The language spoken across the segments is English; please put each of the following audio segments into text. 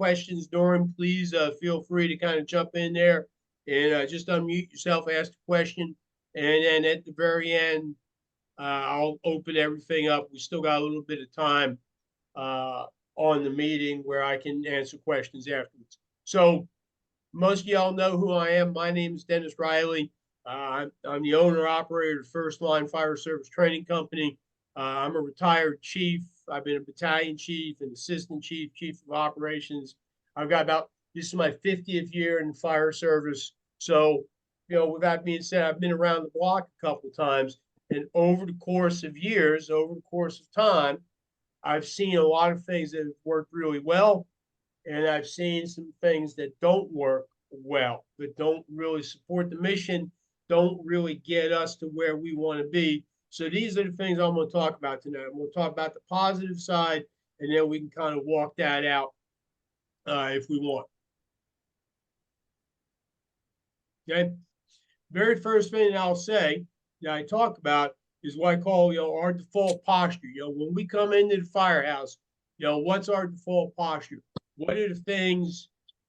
questions during, please feel free to kind of jump in there and just unmute yourself, ask the question. And then at the very end, I'll open everything up. We still got a little bit of time uh, on the meeting where I can answer questions afterwards. So most of y'all know who I am. My name is Dennis Riley. I'm the owner operator of First Line Fire Service Training Company. I'm a retired chief. I've been a battalion chief, an assistant chief, chief of operations. I've got this is my 50th year in the fire service. So, with that being said, I've been around the block a couple of times. And over the course of years, over the course of time, I've seen a lot of things that have worked really well. And I've seen some things that don't work well, that don't really support the mission, don't really get us to where we want to be. So these are the things I'm going to talk about tonight. I'm going to talk about the positive side, and then we can kind of walk that out if we want. Okay. Very first thing I'll say that I talk about is what I call, our default posture. When we come into the firehouse, what's our default posture? What are the things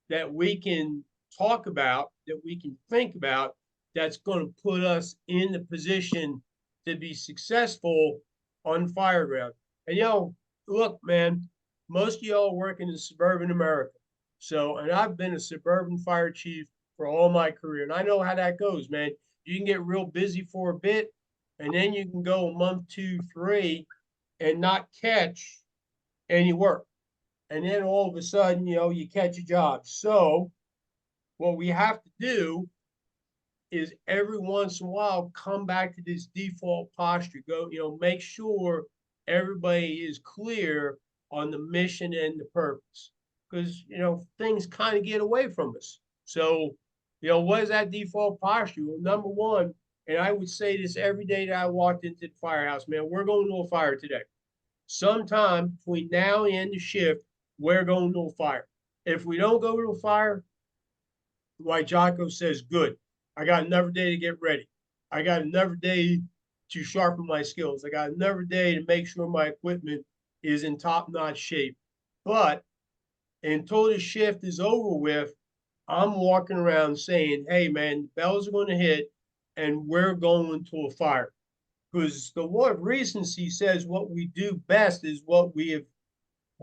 that we can talk about, that we can think about, that's going to put us in the position to be successful on fire ground? And look, man, most of y'all working in suburban America. So, and I've been a suburban fire chief for all my career, and I know how that goes, man. You can get real busy for a bit, and then you can go a month, 2, 3, and not catch any work. And then all of a sudden, you catch a job. So what we have to do is every once in a while come back to this default posture. Go, make sure everybody is clear on the mission and the purpose. Because, things kind of get away from us. So, what is that default posture? Well, number one, and I would say this every day that I walked into the firehouse, man, we're going to a fire today. Sometime between now and the shift, we're going to a fire. If we don't go to a fire, like Jocko says, good. I got another day to get ready. I got another day to sharpen my skills. I got another day to make sure my equipment is in top-notch shape. But until the shift is over with, I'm walking around saying, hey, man, the bells are going to hit and we're going to a fire. Because the law of recency says what we do best is what we have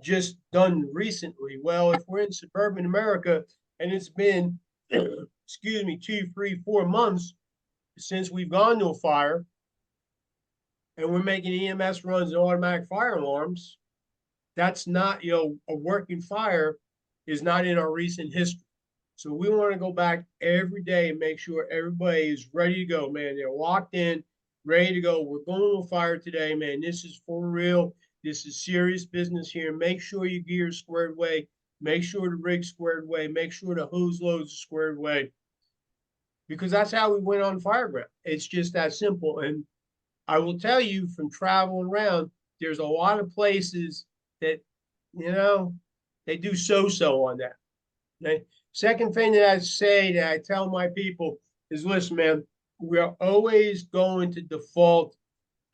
just done recently. Well, if we're in suburban America and it's been, excuse me, 2, 3, 4 months since we've gone to a fire and we're making EMS runs and automatic fire alarms, that's not, a working fire is not in our recent history. So we want to go back every day and make sure everybody is ready to go, man. They're locked in, ready to go. We're going to a fire today, man. This is for real. This is serious business here. Make sure your gear is squared away. Make sure the rig's squared away. Make sure the hose loads are squared away. Because that's how we went on fire ground. It's just that simple. And I will tell you from traveling around, there's a lot of places that, they do so-so on that. Okay? Second thing that I say that I tell my people is, listen, man, we are always going to default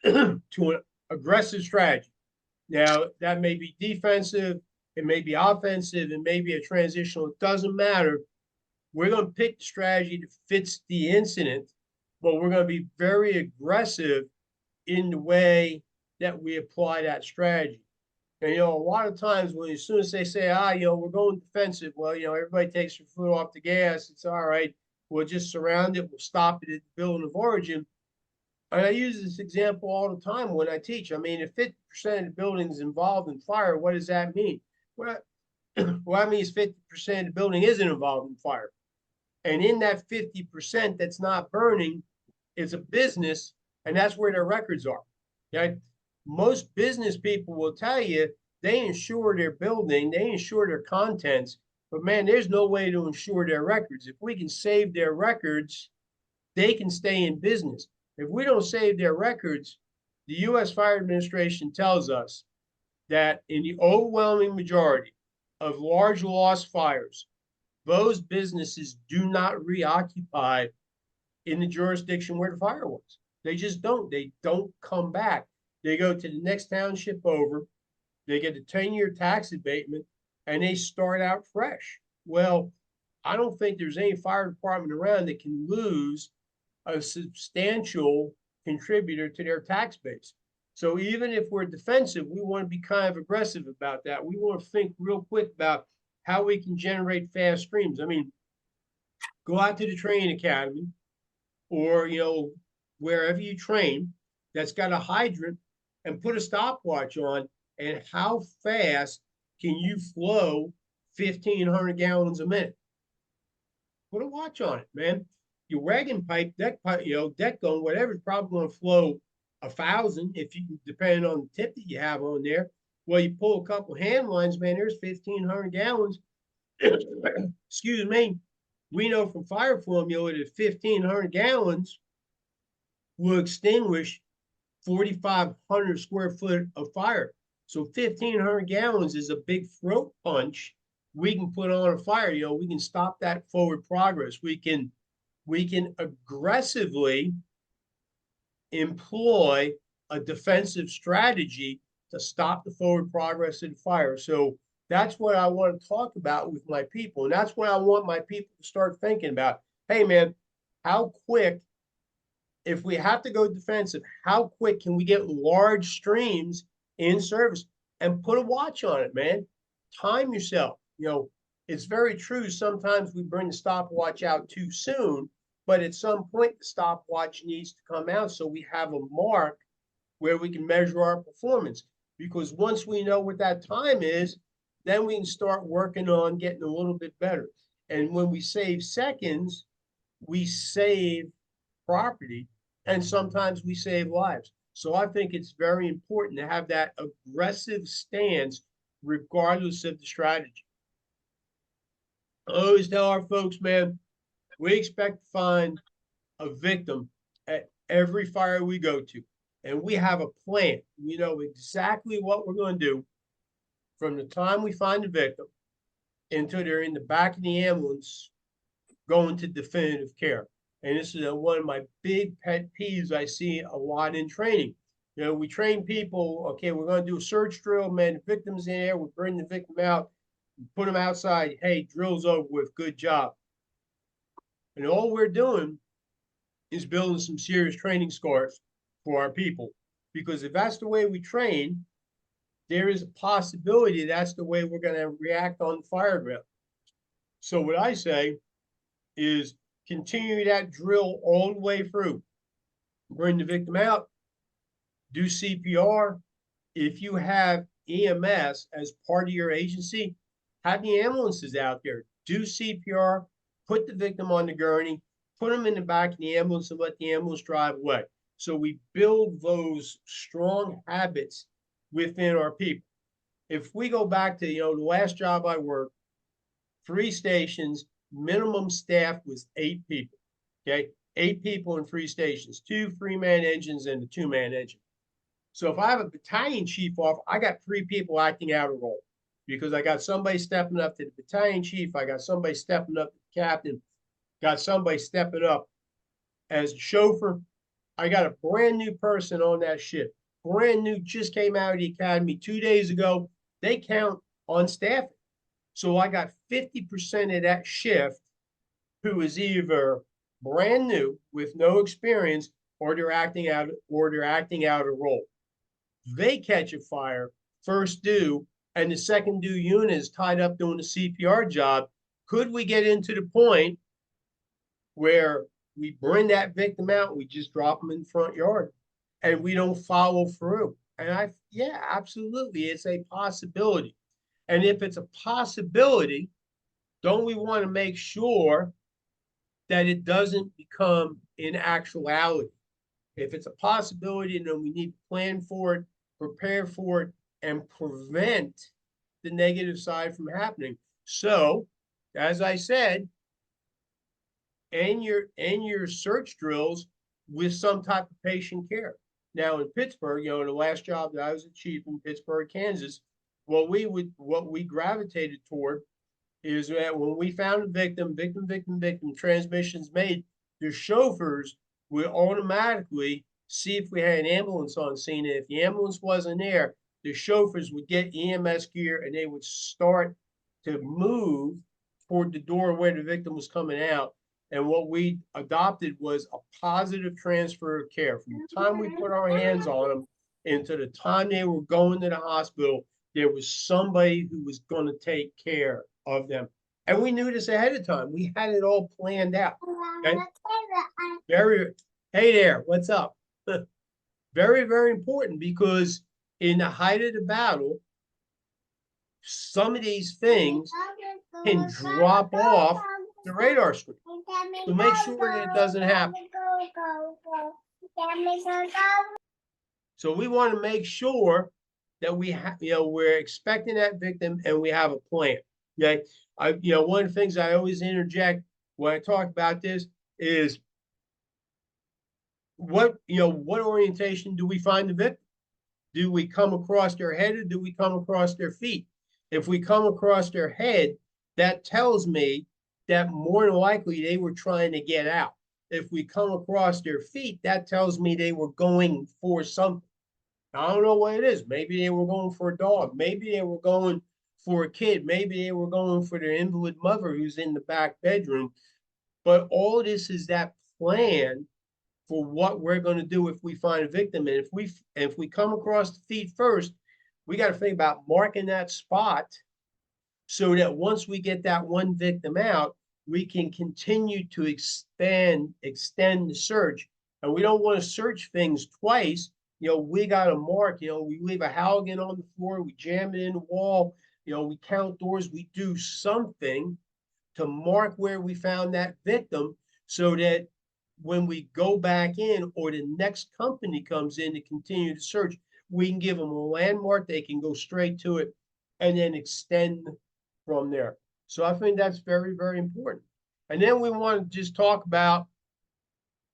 to an aggressive strategy. Now, that may be defensive, it may be offensive, it may be a transitional, it doesn't matter. We're going to pick the strategy that fits the incident, but we're going to be very aggressive in the way that we apply that strategy. And, a lot of times when as soon as they say, we're going defensive, well, everybody takes their foot off the gas. It's all right. We'll just surround it. We'll stop it at the building of origin. And I use this example all the time when I teach. I mean, if 50% of the building is involved in fire, what does that mean? Well, that means 50% of the building isn't involved in fire. And in that 50% that's not burning, it's a business, and that's where their records are. Okay? Most business people will tell you they insure their building, they insure their contents, but man, there's no way to insure their records. If we can save their records, they can stay in business. If we don't save their records, the U.S. Fire Administration tells us that in the overwhelming majority of large loss fires, those businesses do not reoccupy in the jurisdiction where the fire was. They just don't. They don't come back. They go to the next township over. They get a 10-year tax abatement. and they start out fresh. Well, I don't think there's any fire department around that can lose a substantial contributor to their tax base. So even if we're defensive, we want to be kind of aggressive about that. We want to think real quick about how we can generate fast streams. I mean, go out to the training academy or, wherever you train that's got a hydrant and put a stopwatch on, and how fast can you flow 1,500 gallons a minute? Put a watch on it, man. Your wagon pipe, deck pipe, deck going, whatever, is probably going to flow 1,000 if you, depending on the tip that you have on there. Well, you pull a couple hand lines, man, there's 1,500 gallons. Excuse me. We know from fire formula that 1,500 gallons will extinguish 4,500 square foot of fire. So 1,500 gallons is a big throat punch we can put on a fire. We can stop that forward progress. We can aggressively employ a defensive strategy to stop the forward progress of the fire. So that's what I want to talk about with my people. And that's what I want my people to start thinking about. Hey, man, how quick, if we have to go defensive, how quick can we get large streams in service? And put a watch on it, man. Time yourself. It's very true. Sometimes we bring the stopwatch out too soon, but at some point the stopwatch needs to come out so we have a mark where we can measure our performance. Because once we know what that time is, then we can start working on getting a little bit better. And when we save seconds, we save property, and sometimes we save lives. So I think it's very important to have that aggressive stance regardless of the strategy. I always tell our folks, man, we expect to find a victim at every fire we go to. And we have a plan. We know exactly what we're going to do from the time we find the victim until they're in the back of the ambulance going to definitive care. And this is one of my big pet peeves I see a lot in training. We train people, okay, we're going to do a search drill, man, the victim's in there, we bring the victim out, put them outside, hey, drill's over with, good job. And all we're doing is building some serious training scars for our people. Because if that's the way we train, there is a possibility that's the way we're going to react on the fire ground. So what I say is continue that drill all the way through. Bring the victim out, do CPR. If you have EMS as part of your agency, have the ambulances out there, do CPR, put the victim on the gurney, put them in the back of the ambulance and let the ambulance drive away. So we build those strong habits within our people. If we go back to, the last job I worked, 3 stations, minimum staff was 8 people, okay? 8 people in 3 stations, 2 3-man engines and a 2-man engine. So if I have a battalion chief off, I got 3 people acting out a role because I got somebody stepping up to the battalion chief, I got somebody stepping up to the captain, got somebody stepping up as a chauffeur. I got a brand new person on that ship, brand new, just came out of the academy 2 days ago. They count on staffing. So I got 50% of that shift who is either brand new with no experience or they're acting out a role. They catch a fire, first due, and the second due unit is tied up doing the CPR job. Could we get into the point where we bring that victim out, we just drop them in the front yard and we don't follow through? And yeah, absolutely. It's a possibility. And if it's a possibility, don't we want to make sure that it doesn't become in actuality? If it's a possibility, then we need to plan for it, prepare for it, and prevent the negative side from happening. So, as I said, end your search drills with some type of patient care. Now in Pittsburgh, the last job that I was a chief in Pittsburgh, Kansas, what we gravitated toward is that when we found a victim, transmissions made, the chauffeurs would automatically see if we had an ambulance on scene. And if the ambulance wasn't there, the chauffeurs would get EMS gear and they would start to move toward the door where the victim was coming out. And what we adopted was a positive transfer of care. From the time we put our hands on them into the time they were going to the hospital, there was somebody who was going to take care of them. And we knew this ahead of time. We had it all planned out. Okay? Very, hey there, what's up? Very, very important, because in the height of the battle, some of these things can drop off the radar screen. So make sure that it doesn't happen. So we want to make sure that we have, we're expecting that victim and we have a plan. Okay. One of the things I always interject when I talk about this is what orientation do we find the victim? Do we come across their head or do we come across their feet? If we come across their head, that tells me that more than likely they were trying to get out. If we come across their feet, that tells me they were going for something. I don't know what it is. Maybe they were going for a dog. Maybe they were going for a kid. Maybe they were going for their invalid mother who's in the back bedroom. But all this is that plan for what we're going to do if we find a victim. And if we come across the feet first, we got to think about marking that spot so that once we get that one victim out, we can continue to extend the search. And we don't want to search things twice. We got to mark, we leave a Halligan on the floor, we jam it in the wall, we count doors, we do something to mark where we found that victim so that when we go back in or the next company comes in to continue the search, we can give them a landmark, they can go straight to it and then extend from there. So I think that's very, very important. And then we want to just talk about,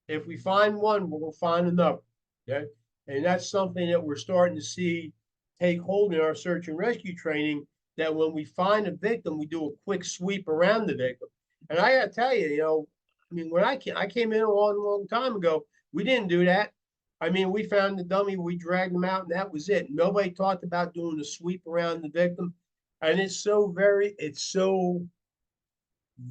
if we find one, we're going to find another. Okay. And that's something that we're starting to see take hold in our search and rescue training, that when we find a victim, we do a quick sweep around the victim. And I got to tell you, when I came in a long time ago, we didn't do that. We found the dummy, we dragged them out, and that was it. Nobody talked about doing a sweep around the victim. And it's so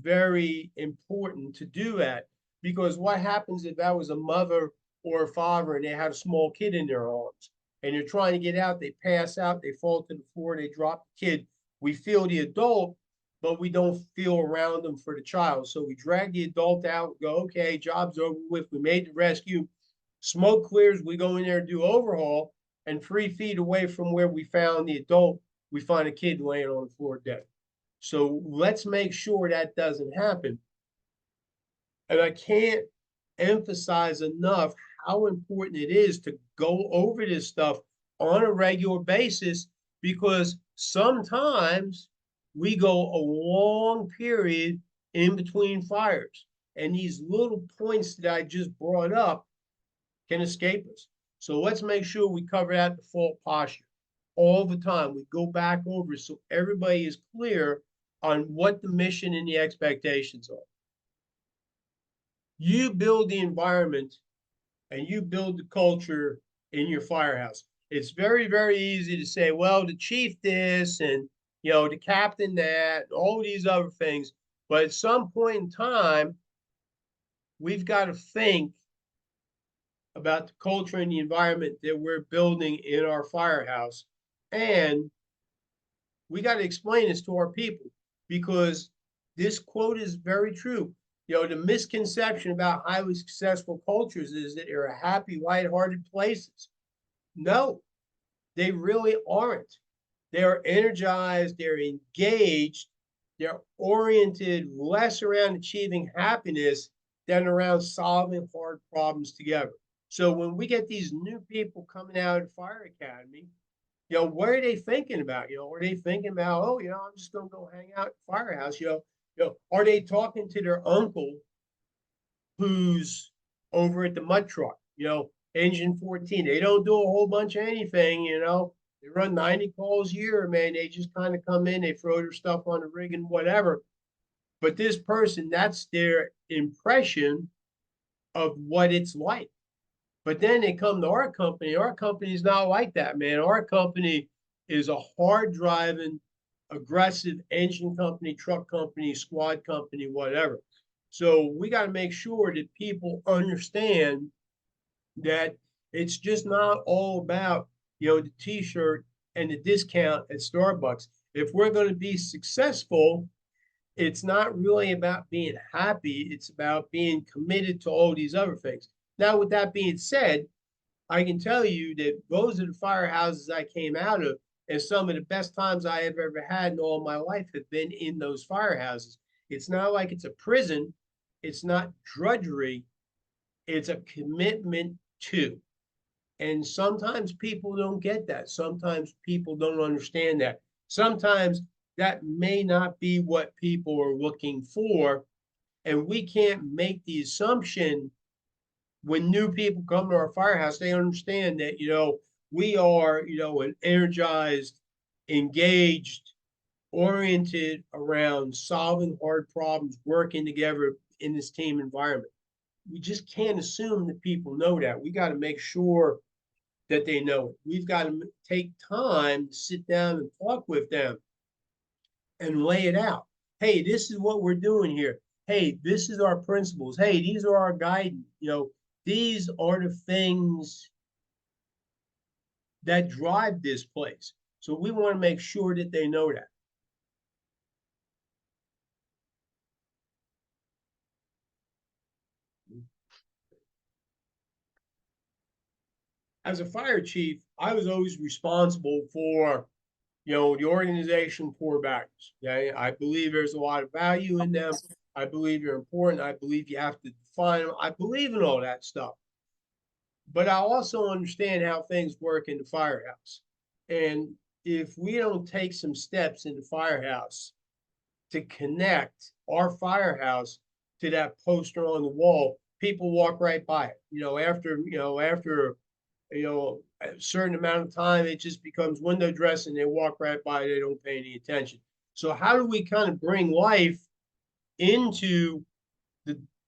very important to do that, because what happens if that was a mother or a father and they had a small kid in their arms and they're trying to get out, they pass out, they fall to the floor, they drop the kid. We feel the adult, but we don't feel around them for the child. So we drag the adult out, go, okay, job's over with, we made the rescue. Smoke clears, we go in there and do overhaul, and 3 feet away from where we found the adult, we find a kid laying on the floor dead. So let's make sure that doesn't happen. And I can't emphasize enough how important it is to go over this stuff on a regular basis, because sometimes we go a long period in between fires, and these little points that I just brought up can escape us. So let's make sure we cover that default posture all the time. We go back over so everybody is clear on what the mission and the expectations are. You build the environment and you build the culture in your firehouse. It's very, very easy to say, well, the chief this and the captain that, all these other things. But at some point in time, we've got to think about the culture and the environment that we're building in our firehouse. And we got to explain this to our people, because this quote is very true. The misconception about highly successful cultures is that they're happy, lighthearted places. No, they really aren't. They're energized, they're engaged, they're oriented less around achieving happiness than around solving hard problems together. So when we get these new people coming out of Fire Academy, what are they thinking about? Are they thinking about, oh, I'm just going to go hang out at the firehouse? Are they talking to their uncle who's over at the mud truck, engine 14? They don't do a whole bunch of anything, they run 90 calls a year, man. They just kind of come in, they throw their stuff on the rig and whatever. But this person, that's their impression of what it's like. But then they come to our company. Our company is not like that, man. Our company is a hard driving, aggressive engine company, truck company, squad company, whatever. So we got to make sure that people understand that it's just not all about, the t-shirt and the discount at Starbucks. If we're going to be successful, it's not really about being happy. It's about being committed to all these other things. Now, with that being said, I can tell you that those are the firehouses I came out of, and some of the best times I have ever had in all my life have been in those firehouses. It's not like it's a prison. It's not drudgery. It's a commitment to. And sometimes people don't get that. Sometimes people don't understand that. Sometimes that may not be what people are looking for. And we can't make the assumption when new people come to our firehouse, they understand that, we are, an energized, engaged, oriented around solving hard problems, working together in this team environment. We just can't assume that people know that. We got to make sure that they know it. We've got to take time to sit down and talk with them and lay it out. Hey, this is what we're doing here. Hey, this is our principles. Hey, these are our guidance. These are the things that drive this place. So we want to make sure that they know that. As a fire chief, I was always responsible for, the organization core values. Okay, I believe there's a lot of value in them. I believe they're important. I believe you have to define them. I believe in all that stuff. But I also understand how things work in the firehouse. And if we don't take some steps in the firehouse to connect our firehouse to that poster on the wall, people walk right by it. After a certain amount of time, it just becomes window dressing. They walk right by, they don't pay any attention. So how do we kind of bring life into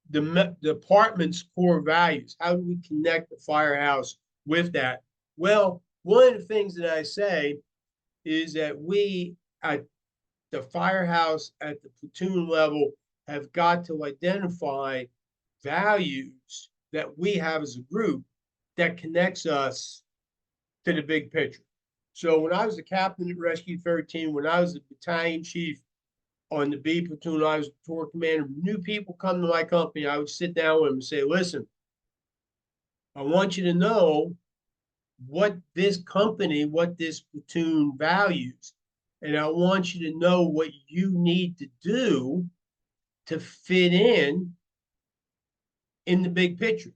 the department's core values? How do we connect the firehouse with that? Well, one of the things that I say is that we at the firehouse at the platoon level have got to identify values that we have as a group that connects us to the big picture. So when I was a captain at Rescue 13, when I was a battalion chief on the B platoon, I was the tour commander. New people come to my company, I would sit down with them and say, listen, I want you to know what this company, what this platoon values. And I want you to know what you need to do to fit in the big picture.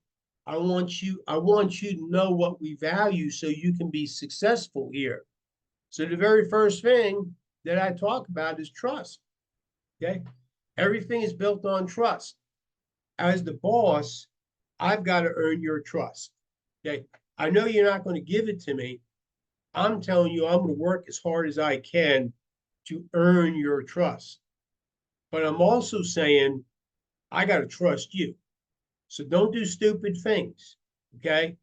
I want you to know what we value so you can be successful here. So the very first thing that I talk about is trust. Okay. Everything is built on trust. As the boss, I've got to earn your trust. Okay. I know you're not going to give it to me. I'm telling you, I'm going to work as hard as I can to earn your trust. But I'm also saying, I got to trust you. So don't do stupid things. Okay.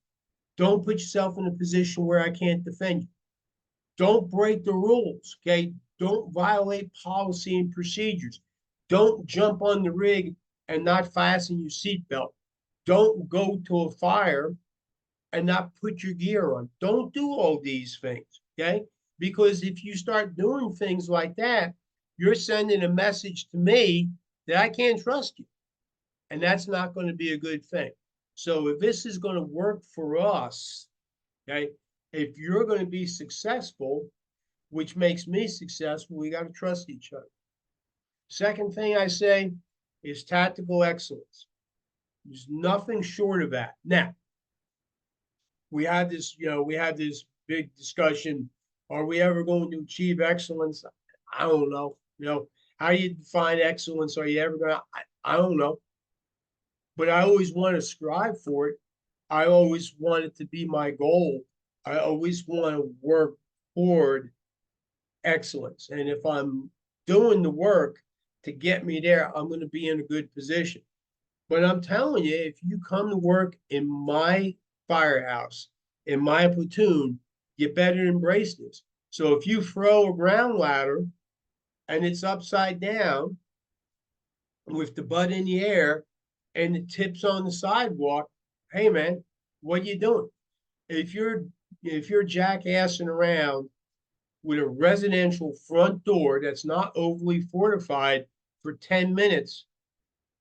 Don't put yourself in a position where I can't defend you. Don't break the rules. Okay. Don't violate policy and procedures. Don't jump on the rig and not fasten your seatbelt. Don't go to a fire and not put your gear on. Don't do all these things, okay? Because if you start doing things like that, you're sending a message to me that I can't trust you. And that's not going to be a good thing. So if this is going to work for us, okay, if you're going to be successful, which makes me successful, we got to trust each other. Second thing I say is tactical excellence. There's nothing short of that. Now, we had this big discussion. Are we ever going to achieve excellence? I don't know. How do you define excellence? Are you ever going to? I don't know. But I always want to strive for it. I always want it to be my goal. I always want to work toward excellence. And if I'm doing the work to get me there, I'm going to be in a good position. But I'm telling you, if you come to work in my firehouse, in my platoon, you better embrace this. So if you throw a ground ladder and it's upside down with the butt in the air and the tips on the sidewalk, hey man, what are you doing? If you're if you're jackassing around with a residential front door that's not overly fortified for 10 minutes,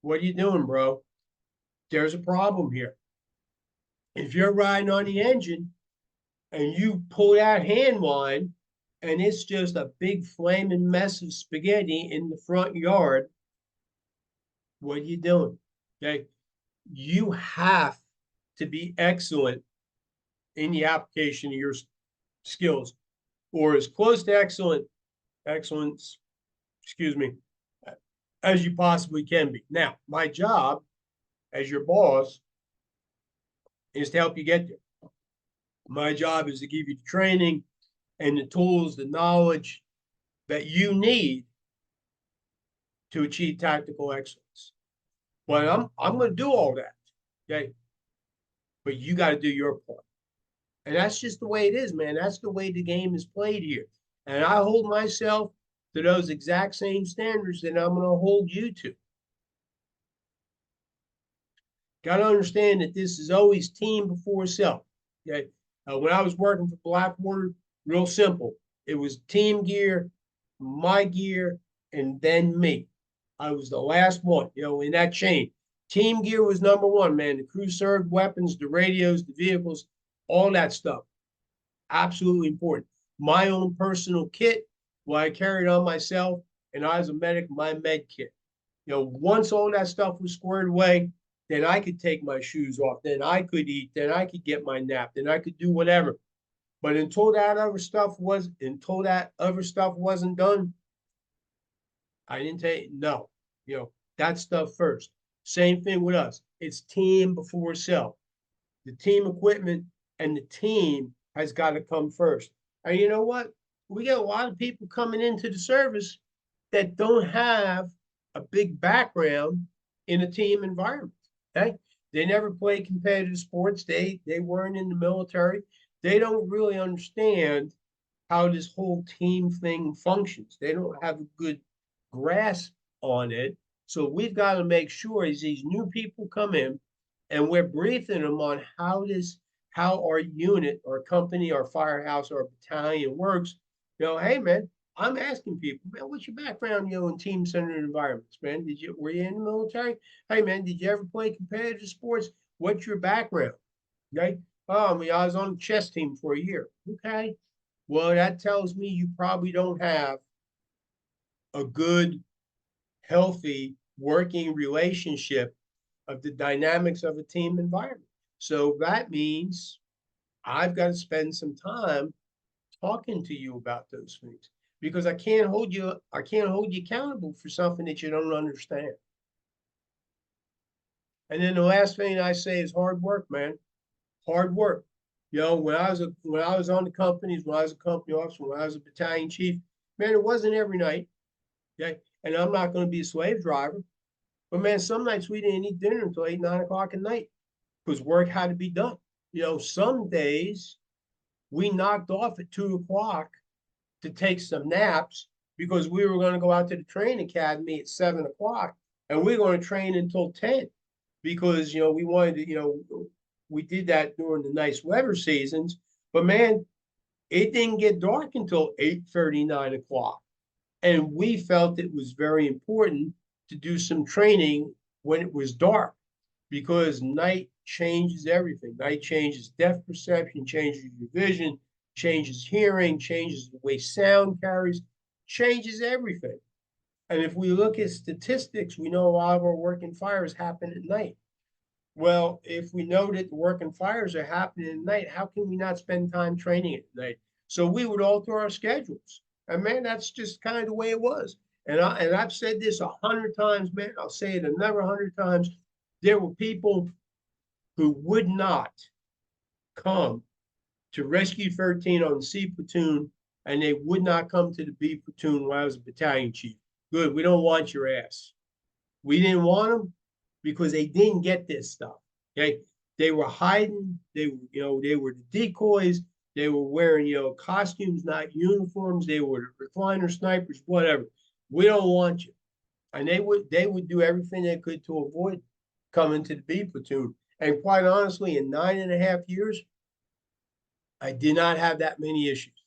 what are you doing, bro? There's a problem here. If you're riding on the engine and you pull that hand line and it's just a big flaming mess of spaghetti in the front yard, what are you doing? Okay. You have to be excellent in the application of your skills, or as close to excellence, excuse me, as you possibly can be. Now, my job as your boss is to help you get there. My job is to give you the training and the tools, the knowledge that you need to achieve tactical excellence. But I'm going to do all that, okay? But you got to do your part, and that's just the way it is, man. That's the way the game is played here, and I hold myself to those exact same standards that I'm going to hold you to. Got to understand that this is always team before self. Okay. When I was working for Blackwater, real simple. It was team gear, my gear, and then me. I was the last one, in that chain. Team gear was number one, man. The crew served weapons, the radios, the vehicles, all that stuff. Absolutely important. My own personal kit, well, I carried on myself, and I was a medic, my med kit. Once all that stuff was squared away, then I could take my shoes off, then I could eat, then I could get my nap, then I could do whatever. But until that other stuff wasn't done, I didn't take no. That stuff first. Same thing with us. It's team before self. The team equipment and the team has got to come first. And you know what? We get a lot of people coming into the service that don't have a big background in a team environment. Okay. They never played competitive sports. They weren't in the military. They don't really understand how this whole team thing functions. They don't have a good grasp on it. So we've got to make sure as these new people come in and we're briefing them on how our unit, our company, our firehouse, our battalion works. Hey man, I'm asking people, man, what's your background, in team-centered environments, man? Were you in the military? Hey man, did you ever play competitive sports? What's your background? Okay. Oh, I mean, I was on the chess team for a year. Okay. Well, that tells me you probably don't have a good, healthy working relationship of the dynamics of a team environment. So that means I've got to spend some time talking to you about those things because I can't hold you accountable for something that you don't understand. And then the last thing I say is hard work, man. Hard work. When I was on the companies, when I was a company officer, when I was a battalion chief, man, it wasn't every night. Okay. And I'm not going to be a slave driver. But man, some nights we didn't eat dinner until 8, 9 o'clock at night because work had to be done. Some days we knocked off at 2 o'clock to take some naps because we were going to go out to the training academy at 7 o'clock and we are going to train until 10 because, we wanted to, we did that during the nice weather seasons. But man, it didn't get dark until 8:30, 9 o'clock. And we felt it was very important to do some training when it was dark because night changes everything. Night changes depth perception, changes your vision, changes hearing, changes the way sound carries, changes everything. And if we look at statistics, we know a lot of our working fires happen at night. Well, if we know that the working fires are happening at night, how can we not spend time training at night? So we would alter our schedules. And man, that's just kind of the way it was. And I've said this 100 times, man. I'll say it another 100 times. There were people who would not come to Rescue 13 on the C platoon, and they would not come to the B platoon when I was a battalion chief. Good, we don't want your ass. We didn't want them because they didn't get this stuff. Okay, they were hiding. They were the decoys. They were wearing costumes, not uniforms. They were the recliner snipers, whatever. We don't want you. And they would do everything they could to avoid coming to the B platoon. And quite honestly, in 9.5 years, I did not have that many issues,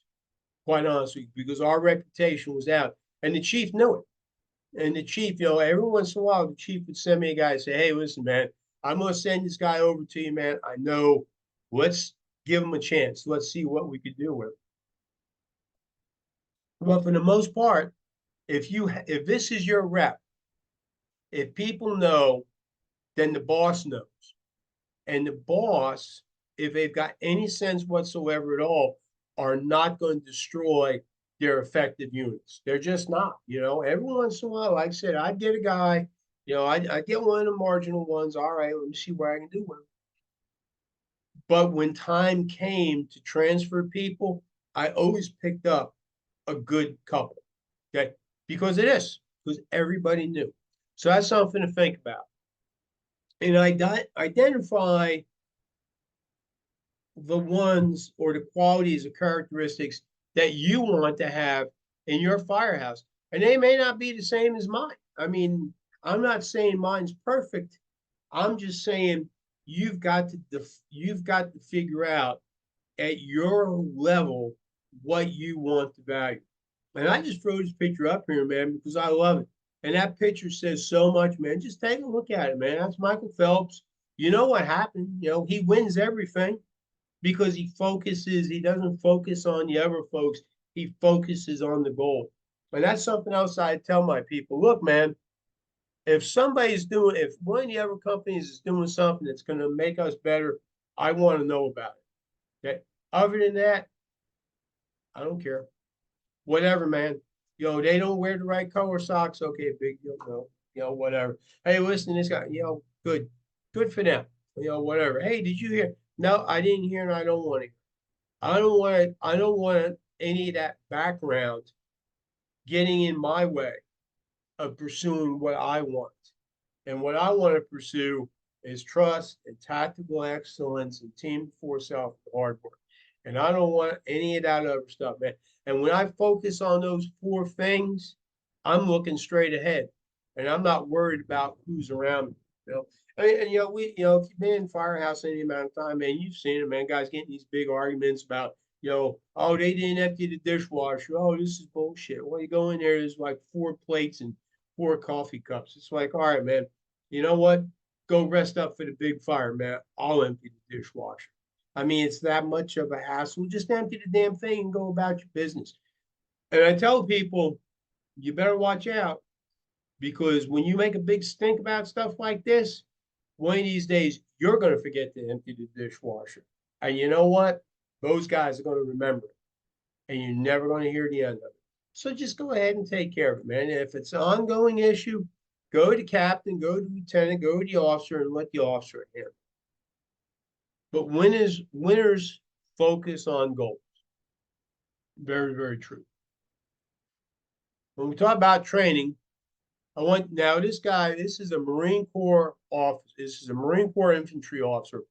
quite honestly, because our reputation was out. And the chief knew it. And the chief, every once in a while, the chief would send me a guy and say, hey, listen, man, I'm going to send this guy over to you, man. I know. Let's give him a chance. Let's see what we could do with him. But for the most part, if this is your rep, if people know, then the boss knows. And the boss, if they've got any sense whatsoever at all, are not going to destroy their effective units. They're just not. Every once in a while, like I said, I get a guy, I get one of the marginal ones. All right, let me see what I can do with him. But when time came to transfer people, I always picked up a good couple. Okay. Because because everybody knew. So that's something to think about. And identify the ones or the qualities or characteristics that you want to have in your firehouse. And they may not be the same as mine. I mean, I'm not saying mine's perfect. I'm just saying you've got to figure out at your level what you want to value. And I just throw this picture up here, man, because I love it. And that picture says so much, man. Just take a look at it, man. That's Michael Phelps. You know what happened? He wins everything because he doesn't focus on the other folks. He focuses on the goal. And that's something else I tell my people. Look, man, if one of the other companies is doing something that's going to make us better, I want to know about it. Okay. Other than that, I don't care. Whatever, man. They don't wear the right color socks. Okay, big deal. No, whatever. Hey, listen, this guy, good. Good for them. Whatever. Hey, did you hear? No, I didn't hear and I don't want to. I don't want any of that background getting in my way of pursuing what I want. And what I want to pursue is trust and tactical excellence and team before self and hard work. And I don't want any of that other stuff, man. And when I focus on those four things, I'm looking straight ahead. And I'm not worried about who's around me. And if you've been in firehouse any amount of time, man, you've seen it, man. Guys getting these big arguments about, oh, they didn't empty the dishwasher. Oh, this is bullshit. Well, you go in there, there's like 4 plates and 4 coffee cups. It's like, all right, man, you know what? Go rest up for the big fire, man. I'll empty the dishwasher. I mean, it's that much of a hassle. Just empty the damn thing and go about your business. And I tell people, you better watch out because when you make a big stink about stuff like this, one of these days you're going to forget to empty the dishwasher. And you know what? Those guys are going to remember it. And you're never going to hear the end of it. So just go ahead and take care of it, man. And if it's an ongoing issue, go to the captain, go to the lieutenant, go to the officer, and let the officer handle it. But winners focus on goals. Very, very true. When we talk about training, this is a Marine Corps officer. This is a Marine Corps infantry officer.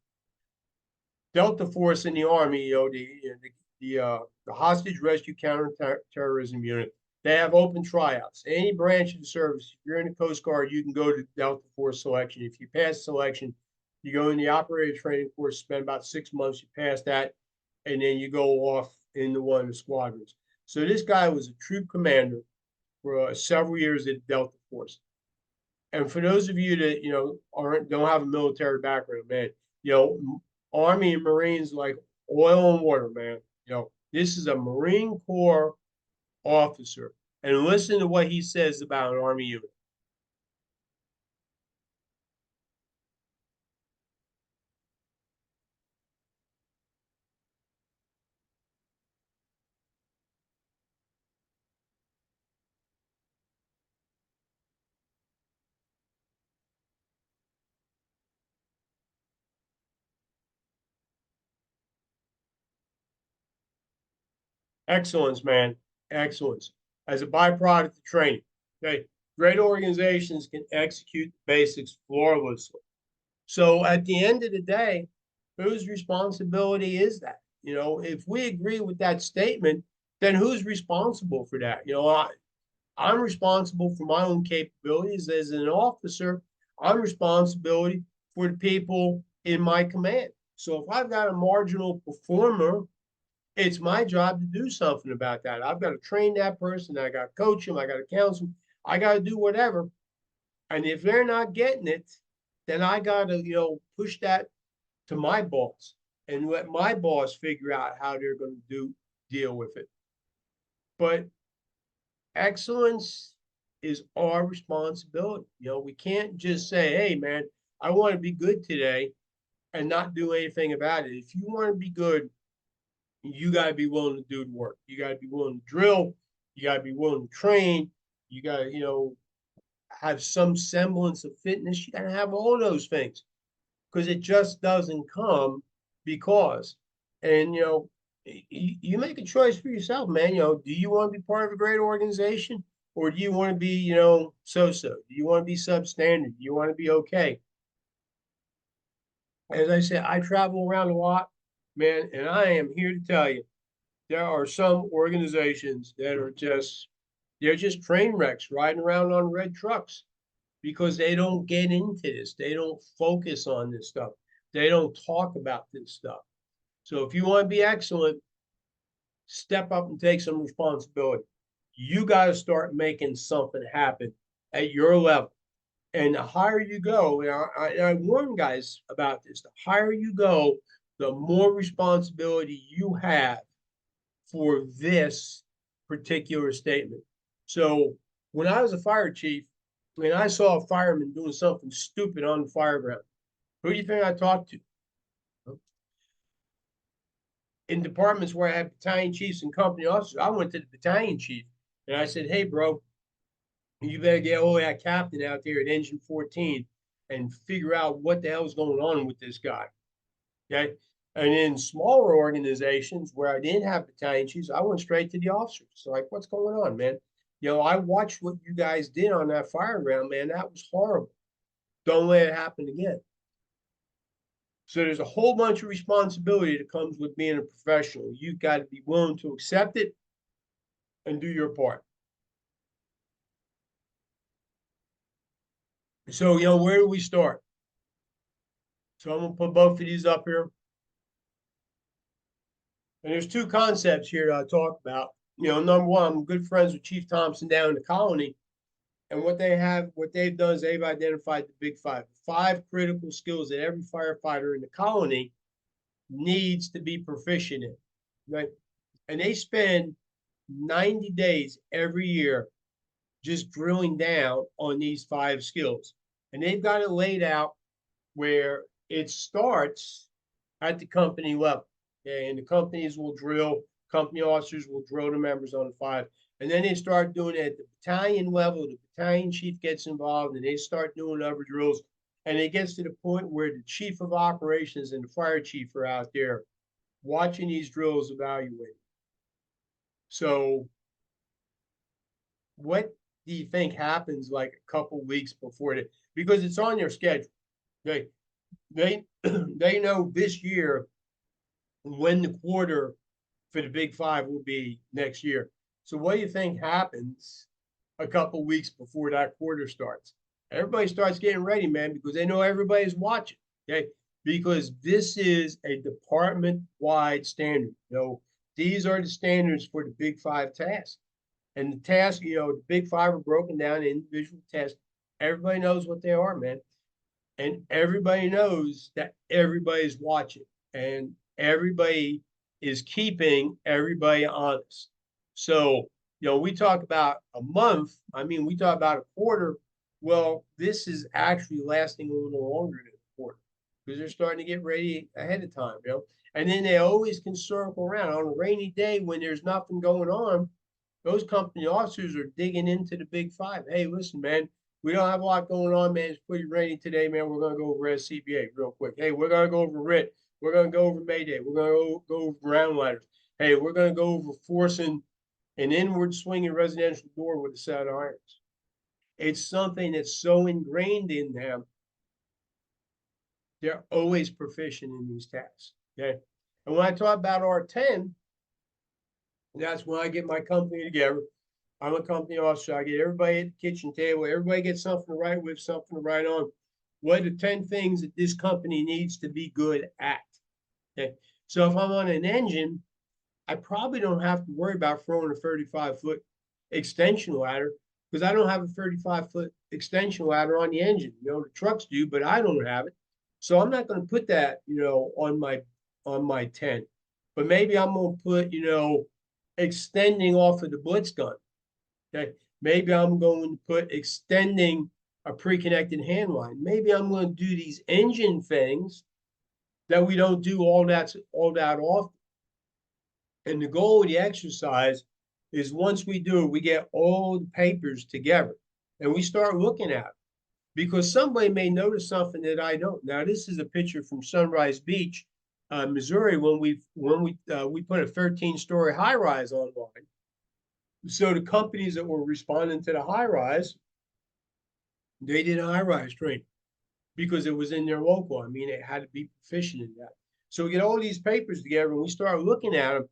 Delta Force in the Army, the hostage rescue counterterrorism unit. They have open tryouts. Any branch of the service, if you're in the Coast Guard, you can go to Delta Force selection. If you pass selection, you go in the operator training course, spend about 6 months, you pass that, and then you go off into one of the squadrons. So this guy was a troop commander for several years at Delta Force. And for those of you that don't have a military background, man, Army and Marines like oil and water, man. This is a Marine Corps officer, and listen to what he says about an Army unit. Excellence, man. Excellence. As a byproduct of training. Okay. Great organizations can execute the basics flawlessly. So at the end of the day, whose responsibility is that? If we agree with that statement, then who's responsible for that? I'm responsible for my own capabilities as an officer. I'm responsibility for the people in my command. So if I've got a marginal performer, it's my job to do something about that. I've got to train that person. I got to coach them. I got to counsel them. I got to do whatever. And if they're not getting it, then I got to, push that to my boss and let my boss figure out how they're going to deal with it. But excellence is our responsibility. We can't just say, hey, man, I want to be good today and not do anything about it. If you want to be good, you got to be willing to do the work. You got to be willing to drill. You got to be willing to train. You got to, have some semblance of fitness. You got to have all those things because it just doesn't come because, and, you make a choice for yourself, man. Do you want to be part of a great organization or do you want to be, so-so? Do you want to be substandard? Do you want to be okay? As I said, I travel around a lot, man, and I am here to tell you, there are some organizations that are they're just train wrecks riding around on red trucks because they don't get into this. They don't focus on this stuff. They don't talk about this stuff. So if you want to be excellent, step up and take some responsibility. You got to start making something happen at your level. And the higher you go, and I warn guys about this, the higher you go, the more responsibility you have for this particular statement. So when I was a fire chief, when I saw a fireman doing something stupid on the fire ground, who do you think I talked to? In departments where I have battalion chiefs and company officers, I went to the battalion chief and I said, hey, bro, you better get all that captain out there at Engine 14 and figure out what the hell's going on with this guy. Okay. And in smaller organizations where I didn't have battalion chiefs, I went straight to the officers. So, like, what's going on, man? I watched what you guys did on that fire ground, man. That was horrible. Don't let it happen again. So there's a whole bunch of responsibility that comes with being a professional. You've got to be willing to accept it and do your part. So, where do we start? So I'm going to put both of these up here. And there's two concepts here that I talk about. Number one, I'm good friends with Chief Thompson down in the colony. And what they've done is they've identified the big five critical skills that every firefighter in the colony needs to be proficient in. Right? And they spend 90 days every year just drilling down on these 5 skills. And they've got it laid out where it starts at the company level. Okay, and the companies will drill, company officers will drill the members on the 5. And then they start doing it at the battalion level. The battalion chief gets involved and they start doing other drills. And it gets to the point where the chief of operations and the fire chief are out there watching these drills, evaluating. So what do you think happens like a couple weeks before it? Because it's on your schedule. Okay. They know this year when the quarter for the big 5 will be next year. So what do you think happens a couple weeks before that quarter starts? Everybody starts getting ready, man, because they know everybody's watching. Okay. Because this is a department-wide standard. These are the standards for the big 5 tasks. And the tasks, the big 5 are broken down into individual tasks. Everybody knows what they are, man. And everybody knows that everybody's watching and everybody is keeping everybody honest. So, we talk about a month. I mean, we talk about a quarter. Well, this is actually lasting a little longer than a quarter because they're starting to get ready ahead of time, And then they always can circle around on a rainy day when there's nothing going on. Those company officers are digging into the big 5. Hey, listen, man, we don't have a lot going on, man. It's pretty rainy today, man. We're going to go over SCBA real quick. Hey, we're going to go over RIT. We're going to go over Mayday. We're going to go over ground ladders. Hey, we're going to go over forcing an inward swinging residential door with a set of irons. It's something that's so ingrained in them. They're always proficient in these tasks. Okay. And when I talk about R10, that's when I get my company together. I'm a company officer. I get everybody at the kitchen table. Everybody gets something to write with, something to write on. What are the 10 things that this company needs to be good at? Okay. So if I'm on an engine, I probably don't have to worry about throwing a 35-foot extension ladder because I don't have a 35-foot extension ladder on the engine. The trucks do, but I don't have it. So I'm not going to put that, on my tent. But maybe I'm going to put, extending off of the blitz gun. Okay. Maybe I'm going to put extending a pre-connected hand line. Maybe I'm going to do these engine things that we don't do all that often. And the goal of the exercise is once we do it, we get all the papers together and we start looking at it because somebody may notice something that I don't. Now, this is a picture from Sunrise Beach, Missouri, when we put a 13-story high rise online. So the companies that were responding to the high rise, they did a high rise training because it was in their local. I mean, it had to be proficient in that. So we get all these papers together and we start looking at them,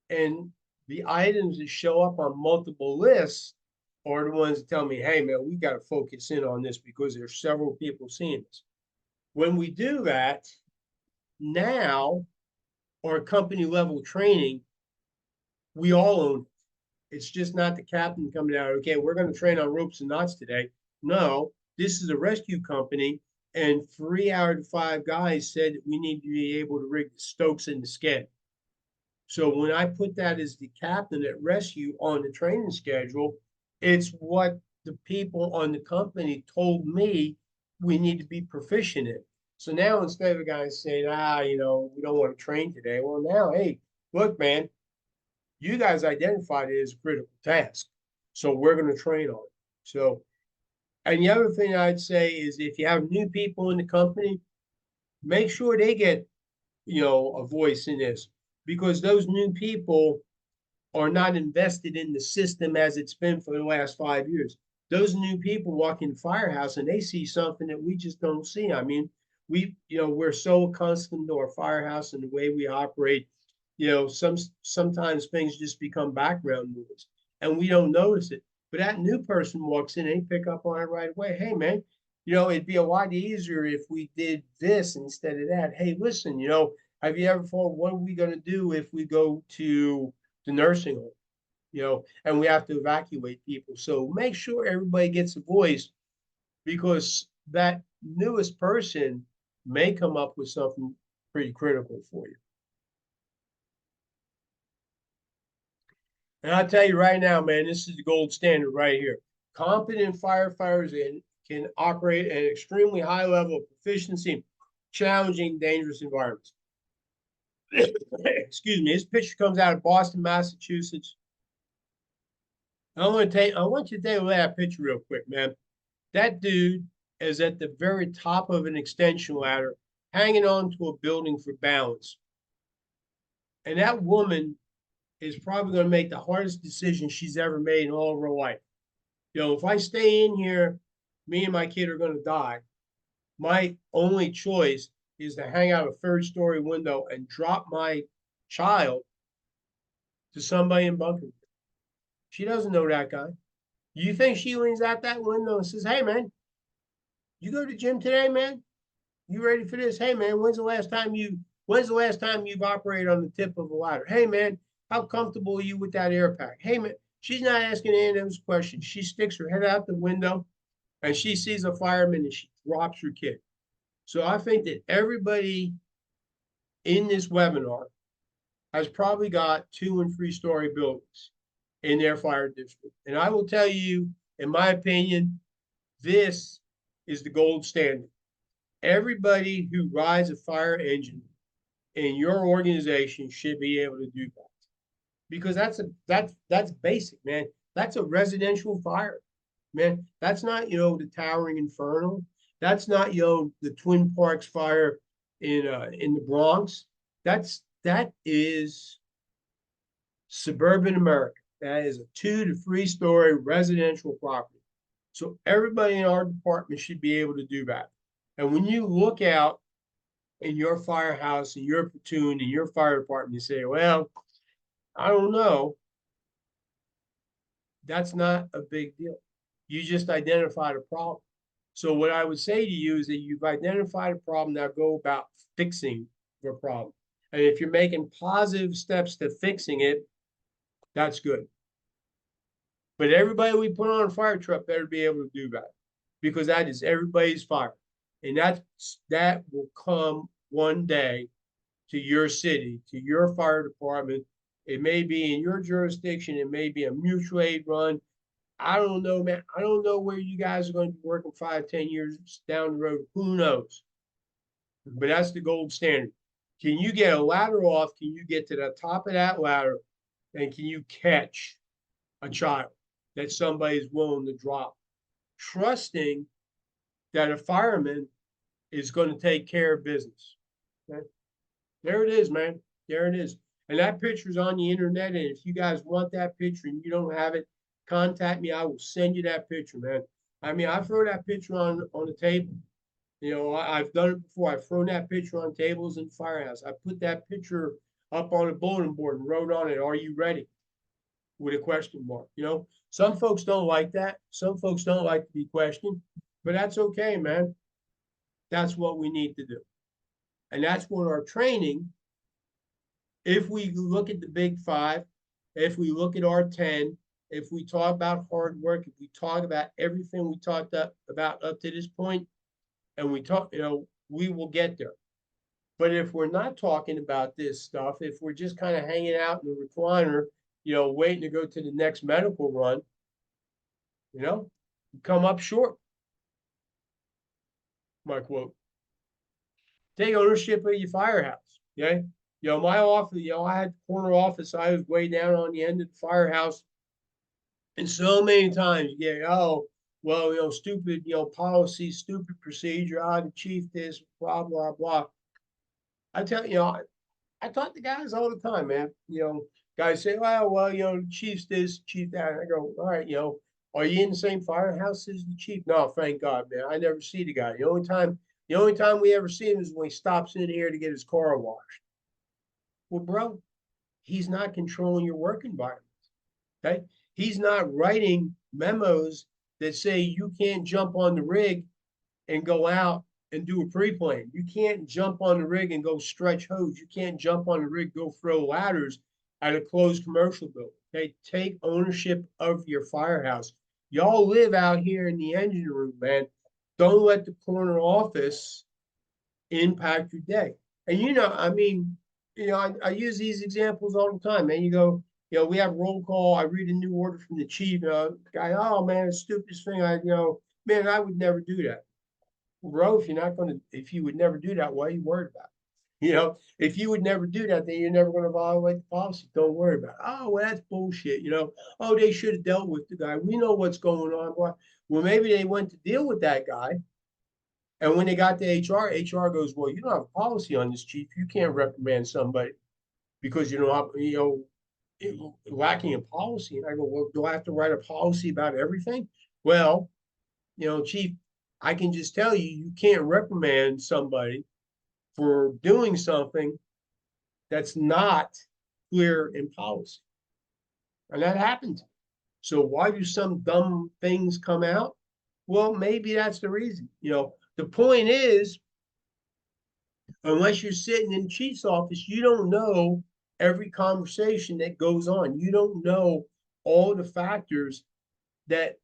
and the items that show up on multiple lists are the ones that tell me, hey, man, we got to focus in on this because there's several people seeing this. When we do that, now our company level training, we all own it. It's just not the captain coming out, okay, we're going to train on ropes and knots today. No, this is a rescue company, and 3 out of 5 guys said that we need to be able to rig the Stokes in the sked. So when I put that as the captain at rescue on the training schedule, it's what the people on the company told me we need to be proficient in. So now instead of a guy saying, we don't want to train today. Well, now, hey, look, man, you guys identified it as a critical task. So we're going to train on it. So, and the other thing I'd say is if you have new people in the company, make sure they get, a voice in this because those new people are not invested in the system as it's been for the last 5 years. Those new people walk in the firehouse and they see something that we just don't see. I mean, we're so accustomed to our firehouse and the way we operate. Sometimes things just become background noise and we don't notice it. But that new person walks in and they pick up on it right away. Hey, man, it'd be a lot easier if we did this instead of that. Hey, listen, have you ever thought, what are we going to do if we go to the nursing home, and we have to evacuate people? So make sure everybody gets a voice because that newest person may come up with something pretty critical for you. And I'll tell you right now, man, this is the gold standard right here. Competent firefighters can operate at an extremely high level of proficiency in challenging, dangerous environments. Excuse me. This picture comes out of Boston, Massachusetts. I want you to take a look at that picture real quick, man. That dude is at the very top of an extension ladder, hanging on to a building for balance. And that woman is probably going to make the hardest decision she's ever made in all of her life. If I stay in here, me and my kid are going to die. My only choice is to hang out a 3rd-story window and drop my child to somebody in bunker. She doesn't know that guy. You think she leans out that window and says, hey, man, you go to the gym today, man? You ready for this? Hey, man, when's the last time you've operated on the tip of a ladder? Hey, man, how comfortable are you with that air pack? Hey, man, she's not asking any of those questions. She sticks her head out the window and she sees a fireman and she drops her kid. So I think that everybody in this webinar has probably got 2- and 3-story buildings in their fire district. And I will tell you, in my opinion, this is the gold standard. Everybody who rides a fire engine in your organization should be able to do that because that's basic, man. That's a residential fire, man. That's not the Towering Inferno. That's not the Twin Parks fire in the Bronx. That is suburban America. That is a 2- to 3-story residential property. So everybody in our department should be able to do that. And when you look out in your firehouse, in your platoon, in your fire department, you say, well, I don't know. That's not a big deal. You just identified a problem. So what I would say to you is that you've identified a problem. Now go about fixing the problem. And if you're making positive steps to fixing it, that's good. But everybody we put on a fire truck better be able to do that, because that is everybody's fire. And that will come one day to your city, to your fire department. It may be in your jurisdiction. It may be a mutual aid run. I don't know, man. I don't know where you guys are going to be working 5, 10 years down the road. Who knows? But that's the gold standard. Can you get a ladder off? Can you get to the top of that ladder? And can you catch a child that somebody's willing to drop? Trusting that a fireman is going to take care of business. Okay? There it is, man. There it is. And that picture's on the internet. And if you guys want that picture and you don't have it, contact me. I will send you that picture, man. I mean, I throw that picture on the table. You know, I've done it before. I've thrown that picture on tables in the firehouse. I put that picture up on a bulletin board and wrote on it, "Are you ready?" with a question mark. You know, some folks don't like that. Some folks don't like to be questioned, but that's okay, man. That's what we need to do. And that's what our training, if we look at the big five, if we look at our 10, if we talk about hard work, if we talk about everything we talked about up to this point, and we talk, you know, we will get there. But if we're not talking about this stuff, if we're just kind of hanging out in the recliner, you know, waiting to go to the next medical run, you know, you come up short. My quote. Take ownership of your firehouse. Okay. You know, my office, you know, I had the corner office. I was way down on the end of the firehouse. And so many times you get, oh, well, you know, stupid, you know, policy, stupid procedure. The chief this, blah, blah, blah. I tell you, I talk to guys all the time, man. You know, guys say, well, you know, the chief's this, chief that. And I go, all right, you know, are you in the same firehouse as the chief? No, thank God, man. I never see the guy. The only time we ever see him is when he stops in here to get his car washed. Well, bro, he's not controlling your work environment. Okay. He's not writing memos that say you can't jump on the rig and go out and do a pre-plan. You can't jump on the rig and go stretch hose. You can't jump on the rig, go throw ladders at a closed commercial building. Okay, take ownership of your firehouse. Y'all live out here in the engine room, man. Don't let the corner office impact your day. And you know, I mean, you know, I use these examples all the time, man. You go, you know, we have roll call. I read a new order from the chief. Guy, oh man, it's the stupidest thing. Man, I would never do that. Bro, if you would never do that, why are you worried about it? You know, if you would never do that, then you're never going to violate the policy. Don't worry about it. Oh, well, that's bullshit. You know, oh, they should have dealt with the guy. We know what's going on. Well, maybe they went to deal with that guy. And when they got to HR goes, well, you don't have a policy on this, chief. You can't reprimand somebody because you know, lacking a policy. And I go, well, do I have to write a policy about everything? Well, you know, chief, I can just tell you, you can't reprimand somebody for doing something that's not clear in policy. And that happens. So why do some dumb things come out? Well, maybe that's the reason. You know, the point is, unless you're sitting in the chief's office, you don't know every conversation that goes on. You don't know all the factors that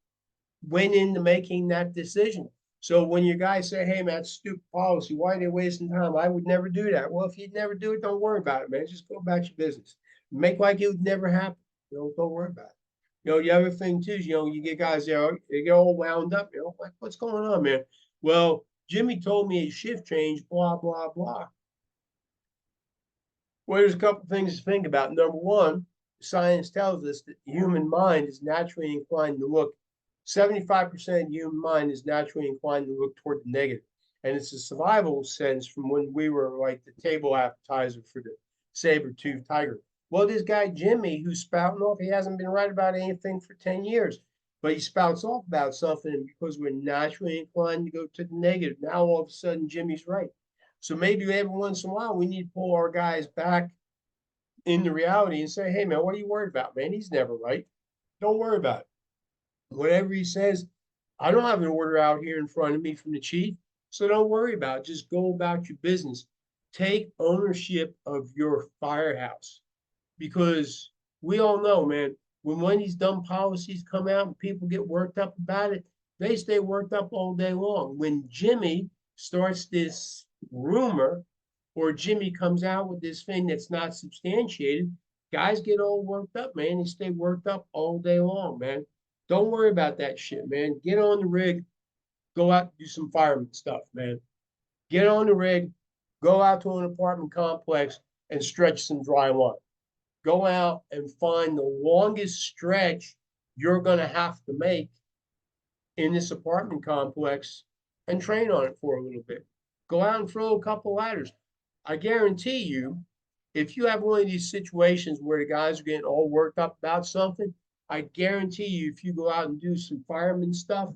went into making that decision. So when your guys say, hey, man, that's stupid policy, why are they wasting time? I would never do that. Well, if you'd never do it, don't worry about it, man. Just go about your business. Make like it would never happen. You know, don't worry about it. You know, the other thing too is, you know, you get guys there, they get all wound up, you know, like, what's going on, man? Well, Jimmy told me a shift change, blah, blah, blah. Well, there's a couple things to think about. Number one, science tells us that the human mind is naturally inclined to look 75% of the human mind is naturally inclined to look toward the negative. And it's a survival sense from when we were like the table appetizer for the saber-toothed tiger. Well, this guy, Jimmy, who's spouting off, he hasn't been right about anything for 10 years, but he spouts off about something. And because we're naturally inclined to go to the negative, now all of a sudden Jimmy's right. So maybe every once in a while we need to pull our guys back into reality and say, hey, man, what are you worried about, man? He's never right. Don't worry about it. Whatever he says, I don't have an order out here in front of me from the chief, so don't worry about it. Just go about your business. Take ownership of your firehouse because we all know, man, when one of these dumb policies come out and people get worked up about it, they stay worked up all day long. When Jimmy starts this rumor or Jimmy comes out with this thing that's not substantiated, guys get all worked up, man. They stay worked up all day long, man. Don't worry about that shit, man. Get on the rig, go out and do some fireman stuff, man. Get on the rig, go out to an apartment complex and stretch some dry line. Go out and find the longest stretch you're going to have to make in this apartment complex and train on it for a little bit. Go out and throw a couple ladders. I guarantee you, if you have one of these situations where the guys are getting all worked up about something, I guarantee you, if you go out and do some fireman stuff,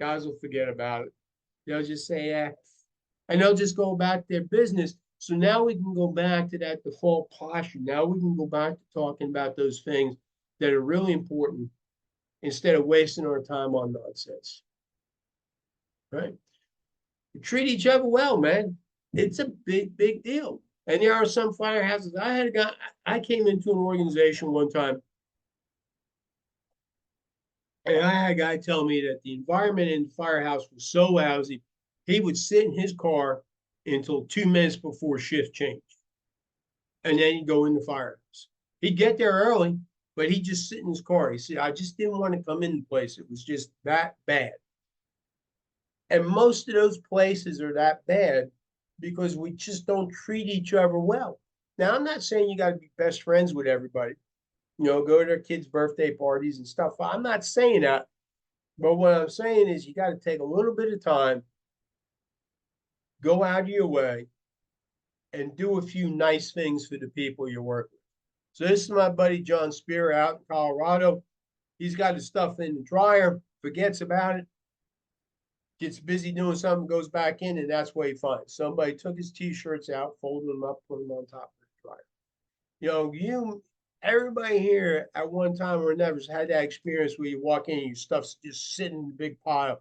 guys will forget about it. They'll just say, yeah, and they'll just go back to their business. So now we can go back to that default posture. Now we can go back to talking about those things that are really important instead of wasting our time on nonsense. Right? We treat each other well, man. It's a big, big deal. And there are some firehouses. I had a guy, I came into an organization one time, and I had a guy tell me that the environment in the firehouse was so lousy, he would sit in his car until 2 minutes before shift change. And then he'd go in the firehouse. He'd get there early, but he'd just sit in his car. He said, I just didn't want to come in the place. It was just that bad. And most of those places are that bad because we just don't treat each other well. Now, I'm not saying you got to be best friends with everybody, go to their kids' birthday parties and stuff. I'm not saying that. But what I'm saying is you got to take a little bit of time, go out of your way, and do a few nice things for the people you're working with. So this is my buddy John Spear out in Colorado. He's got his stuff in the dryer, forgets about it, gets busy doing something, goes back in, and that's what he finds. Somebody took his t-shirts out, folded them up, put them on top of the dryer. Everybody here at one time or another has had that experience where you walk in and your stuff's just sitting in a big pile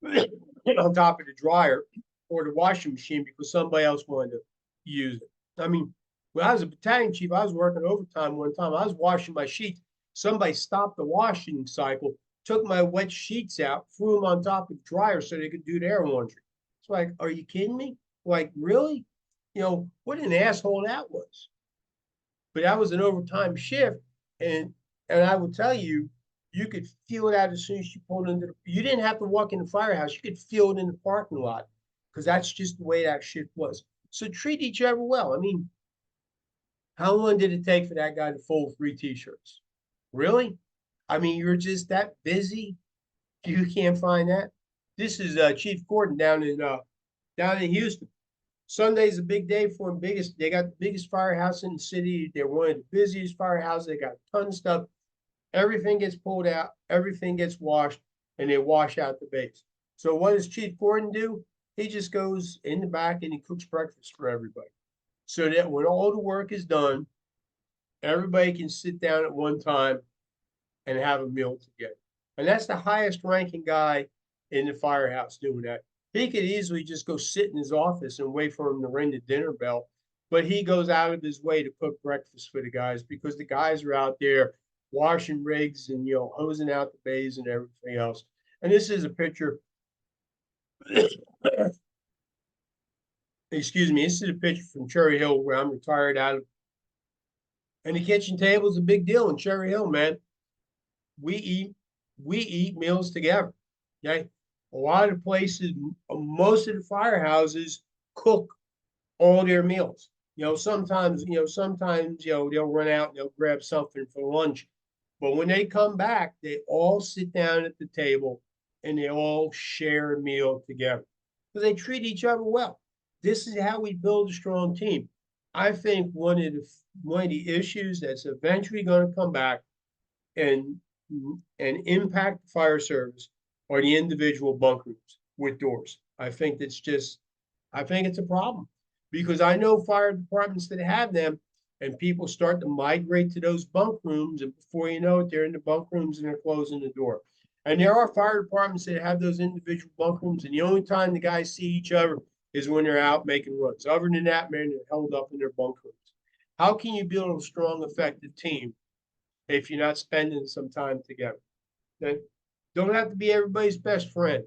on top of the dryer or the washing machine because somebody else wanted to use it. I mean, when I was a battalion chief, I was working overtime one time. I was washing my sheets. Somebody stopped the washing cycle, took my wet sheets out, threw them on top of the dryer so they could do their laundry. It's like, are you kidding me? Like, really? What an asshole that was. But that was an overtime shift. And I will tell you, you could feel it out as soon as you pulled into you didn't have to walk in the firehouse. You could feel it in the parking lot because that's just the way that shift was. So treat each other well. I mean, how long did it take for that guy to fold 3 t-shirts? Really? I mean, you're just that busy. You can't find that. This is Chief Gordon down in Houston. Sunday's a big day for them. They got the biggest firehouse in the city. They're one of the busiest firehouses. They got a ton of stuff. Everything gets pulled out, everything gets washed, and they wash out the base. So what does Chief Gordon do? He just goes in the back and he cooks breakfast for everybody. So that when all the work is done, everybody can sit down at one time and have a meal together. And that's the highest ranking guy in the firehouse doing that. He could easily just go sit in his office and wait for him to ring the dinner bell. But he goes out of his way to cook breakfast for the guys because the guys are out there washing rigs and hosing out the bays and everything else. And this is a picture. Excuse me. This is a picture from Cherry Hill where I'm retired out of. And the kitchen table is a big deal in Cherry Hill, man. We eat meals together. Okay. A lot of places, most of the firehouses cook all their meals. Sometimes they'll run out and they'll grab something for lunch. But when they come back, they all sit down at the table and they all share a meal together. So they treat each other well. This is how we build a strong team. I think one of the issues that's eventually going to come back and impact the fire service are the individual bunk rooms with doors. I think it's a problem because I know fire departments that have them and people start to migrate to those bunk rooms. And before you know it, they're in the bunk rooms and they're closing the door. And there are fire departments that have those individual bunk rooms, and the only time the guys see each other is when they're out making runs. Other than that, man, they're held up in their bunk rooms. How can you build a strong, effective team if you're not spending some time together? Okay? Don't have to be everybody's best friend,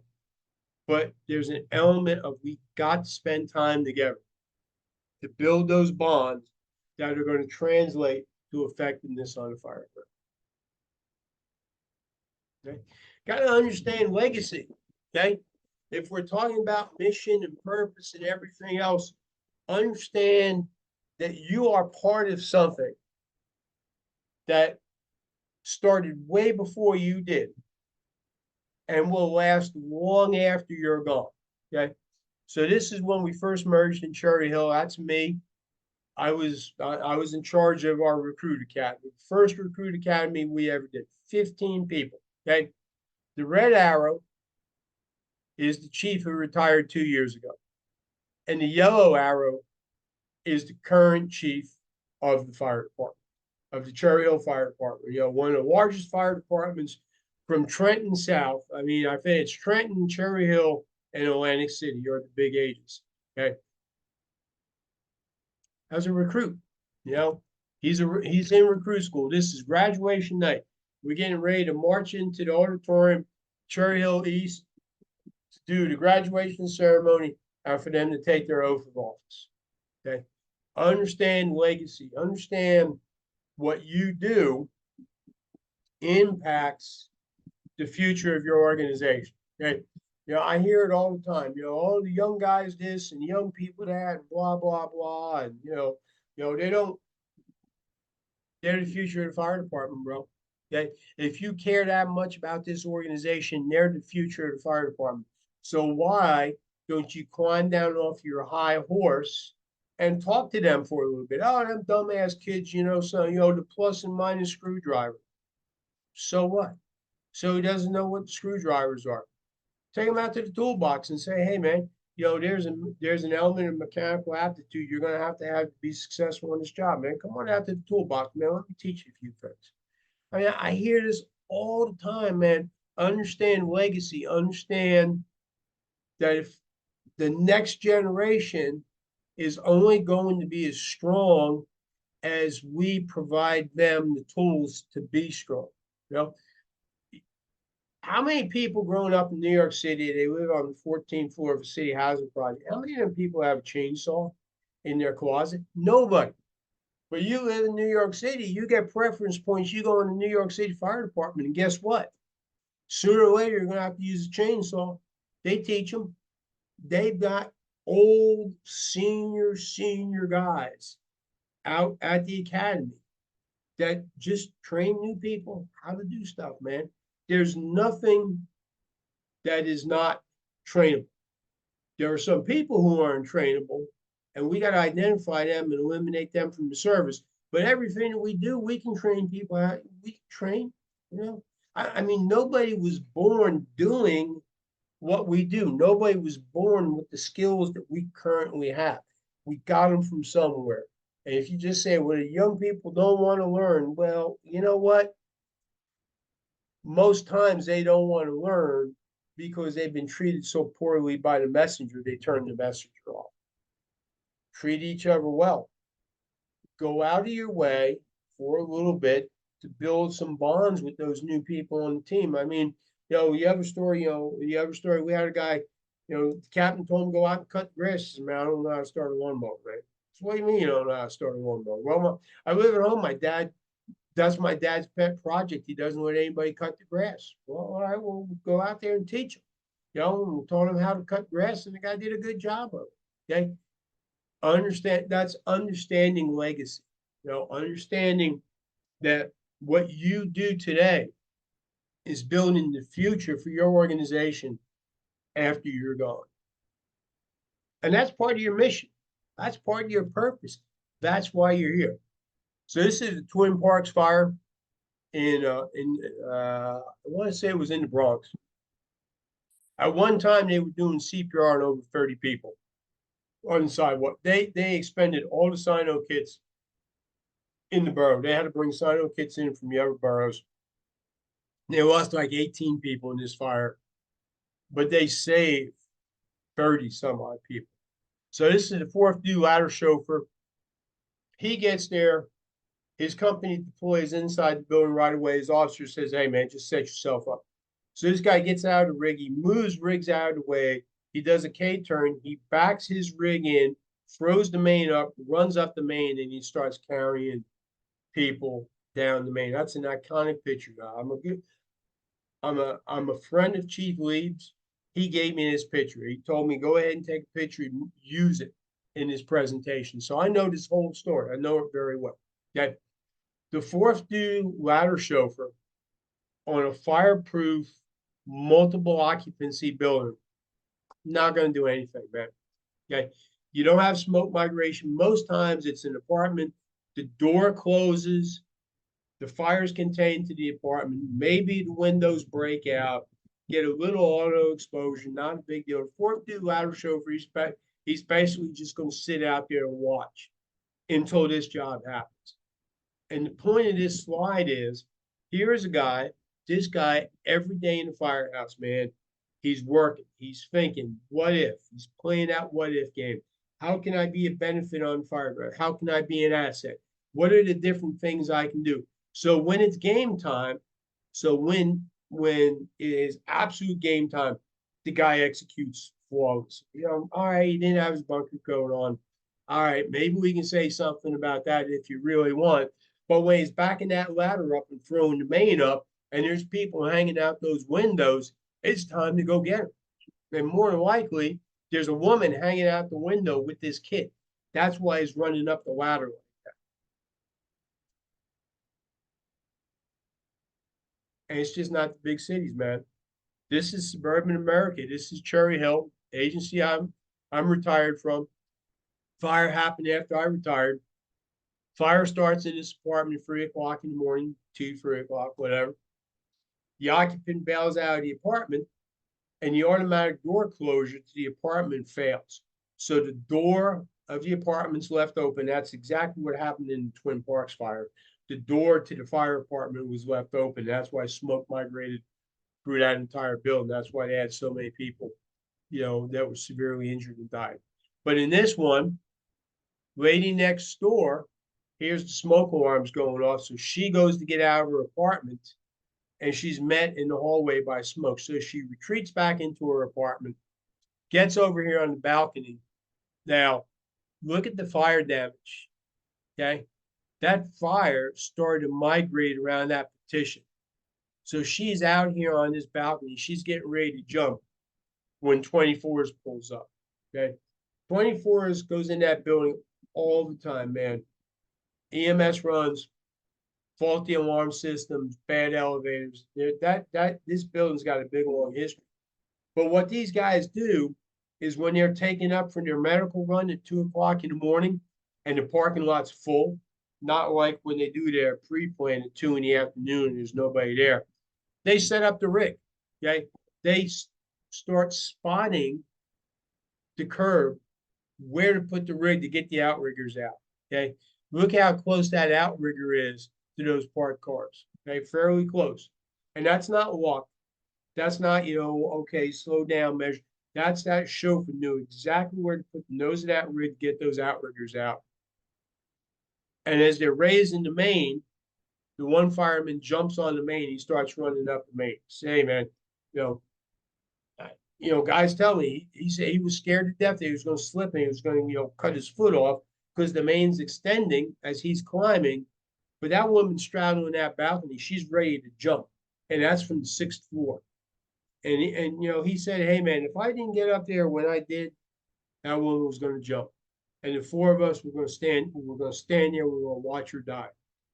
but there's an element of we got to spend time together to build those bonds that are going to translate to effectiveness on the fire ground. Okay? Got to understand legacy. Okay? If we're talking about mission and purpose and everything else, understand that you are part of something that started way before you did and will last long after you're gone. Okay. So this is when we first merged in Cherry Hill. That's me. I was in charge of our recruit academy. First recruit academy we ever did. 15 people. Okay. The red arrow is the chief who retired 2 years ago. And the yellow arrow is the current chief of the fire department, of the Cherry Hill Fire Department. You know, one of the largest fire departments from Trenton south. I mean, I think it's Trenton, Cherry Hill, and Atlantic City are the big agencies. Okay. As a recruit, you know, he's in recruit school. This is graduation night. We're getting ready to march into the auditorium, Cherry Hill East, to do the graduation ceremony and for them to take their oath of office. Okay. Understand legacy. Understand what you do impacts the future of your organization. Okay. You know, I hear it all the time. You know, all the young guys this and young people that, and blah blah blah, and they don't. They're the future of the fire department, bro. Okay, if you care that much about this organization, they're the future of the fire department. So why don't you climb down off your high horse and talk to them for a little bit? Oh, them dumbass kids, so the plus and minus screwdriver. So what? So he doesn't know what the screwdrivers are. Take him out to the toolbox and say, hey man, there's an element of mechanical aptitude you're going to have to be successful in this job, man. Come on out to the toolbox, man. Let me teach you a few things. I mean, I hear this all the time, man. Understand legacy. Understand that if the next generation is only going to be as strong as we provide them the tools to be strong. How many people growing up in New York City, they live on the 14th floor of a city housing project? How many of them people have a chainsaw in their closet? Nobody. But you live in New York City, you get preference points. You go in the New York City Fire Department, and guess what? Sooner or later, you're going to have to use a chainsaw. They teach them. They've got old senior guys out at the academy that just train new people how to do stuff, man. There's nothing that is not trainable. There are some people who are untrainable, and we got to identify them and eliminate them from the service. But everything that we do, we can train people how we can train. I mean, nobody was born doing what we do. Nobody was born with the skills that we currently have. We got them from somewhere. And if you just say, well, the young people don't want to learn, well, you know what? Most times they don't want to learn because they've been treated so poorly by the messenger, they turn the messenger off. Treat each other well. Go out of your way for a little bit to build some bonds with those new people on the team. I mean, you have a story, we had a guy, the captain told him to go out and cut the grass. He said, man, I don't know how to start a lawnmower, man. So what do you mean you don't know how to start a lawnmower? Well, I live at home. That's my dad's pet project. He doesn't let anybody cut the grass. Well, all right, we'll go out there and teach him. We taught him how to cut grass, and the guy did a good job of it. Okay. That's understanding legacy. Understanding that what you do today is building the future for your organization after you're gone. And that's part of your mission. That's part of your purpose. That's why you're here. So this is the Twin Parks fire I want to say it was in the Bronx. At one time, they were doing CPR on over 30 people on the sidewalk. They expended all the cyno kits in the borough. They had to bring cyno kits in from the other boroughs. They lost like 18 people in this fire, but they saved 30 some odd people. So this is the fourth due ladder chauffeur. He gets there. His company deploys inside the building right away. His officer says, "Hey, man, just set yourself up." So this guy gets out of the rig. He moves rigs out of the way. He does a K-turn. He backs his rig in, throws the main up, runs up the main, and he starts carrying people down the main. That's an iconic picture. I'm a friend of Chief Leeds. He gave me this picture. He told me, go ahead and take a picture and use it in his presentation. So I know this whole story. I know it very well. Okay. The fourth due ladder chauffeur on a fireproof, multiple occupancy building, not going to do anything, man. Okay. You don't have smoke migration. Most times it's an apartment. The door closes. The fire is contained to the apartment. Maybe the windows break out, get a little auto explosion, not a big deal. Fourth due ladder chauffeur, he's basically just going to sit out there and watch until this job happens. And the point of this slide is, here is a guy, this guy every day in the firehouse, man, he's working, he's thinking, what if? He's playing that what if game. How can I be a benefit on fireground? How can I be an asset? What are the different things I can do? So when it's game time, so when it is absolute game time, the guy executes flawless. All right, he didn't have his bunker coat on. All right, maybe we can say something about that if you really want. But when he's backing that ladder up and throwing the main up, and there's people hanging out those windows, it's time to go get him. And more than likely, there's a woman hanging out the window with this kid. That's why he's running up the ladder like that. And it's just not the big cities, man. This is suburban America. This is Cherry Hill, agency I'm retired from. Fire happened after I retired. Fire starts in this apartment at 3 o'clock in the morning, 2, 3 o'clock, whatever. The occupant bails out of the apartment, and the automatic door closure to the apartment fails. So the door of the apartment's left open. That's exactly what happened in the Twin Parks fire. The door to the fire apartment was left open. That's why smoke migrated through that entire building. That's why they had so many people, that were severely injured and died. But in this one, lady next door hears the smoke alarms going off. So she goes to get out of her apartment, and she's met in the hallway by smoke. So she retreats back into her apartment, gets over here on the balcony. Now, look at the fire damage. Okay. That fire started to migrate around that petition. So she's out here on this balcony. She's getting ready to jump when 24s pulls up. Okay. 24s goes in that building all the time, man. EMS runs, faulty alarm systems, bad elevators. This building's got a big long history. But what these guys do is when they're taken up for their medical run at 2 o'clock in the morning and the parking lot's full, not like when they do their pre-plan at 2 in the afternoon and there's nobody there. They set up the rig. Okay. They start spotting the curb where to put the rig to get the outriggers out. Okay. Look how close that outrigger is to those parked cars. Okay. Fairly close. And that's not luck. That's not, okay, slow down, measure. That's that chauffeur knew exactly where to put the nose of that rig, get those outriggers out. And as they're raising the main, the one fireman jumps on the main. He starts running up the main. Say, hey, man, guys tell me he said he was scared to death that he was going to slip and he was going to, cut his foot off because the main's extending as he's climbing. But that woman straddling that balcony, she's ready to jump, and that's from the 6th floor. And he said, hey, man, if I didn't get up there when I did, that woman was going to jump. And the four of us were going to stand there, we were going to watch her die.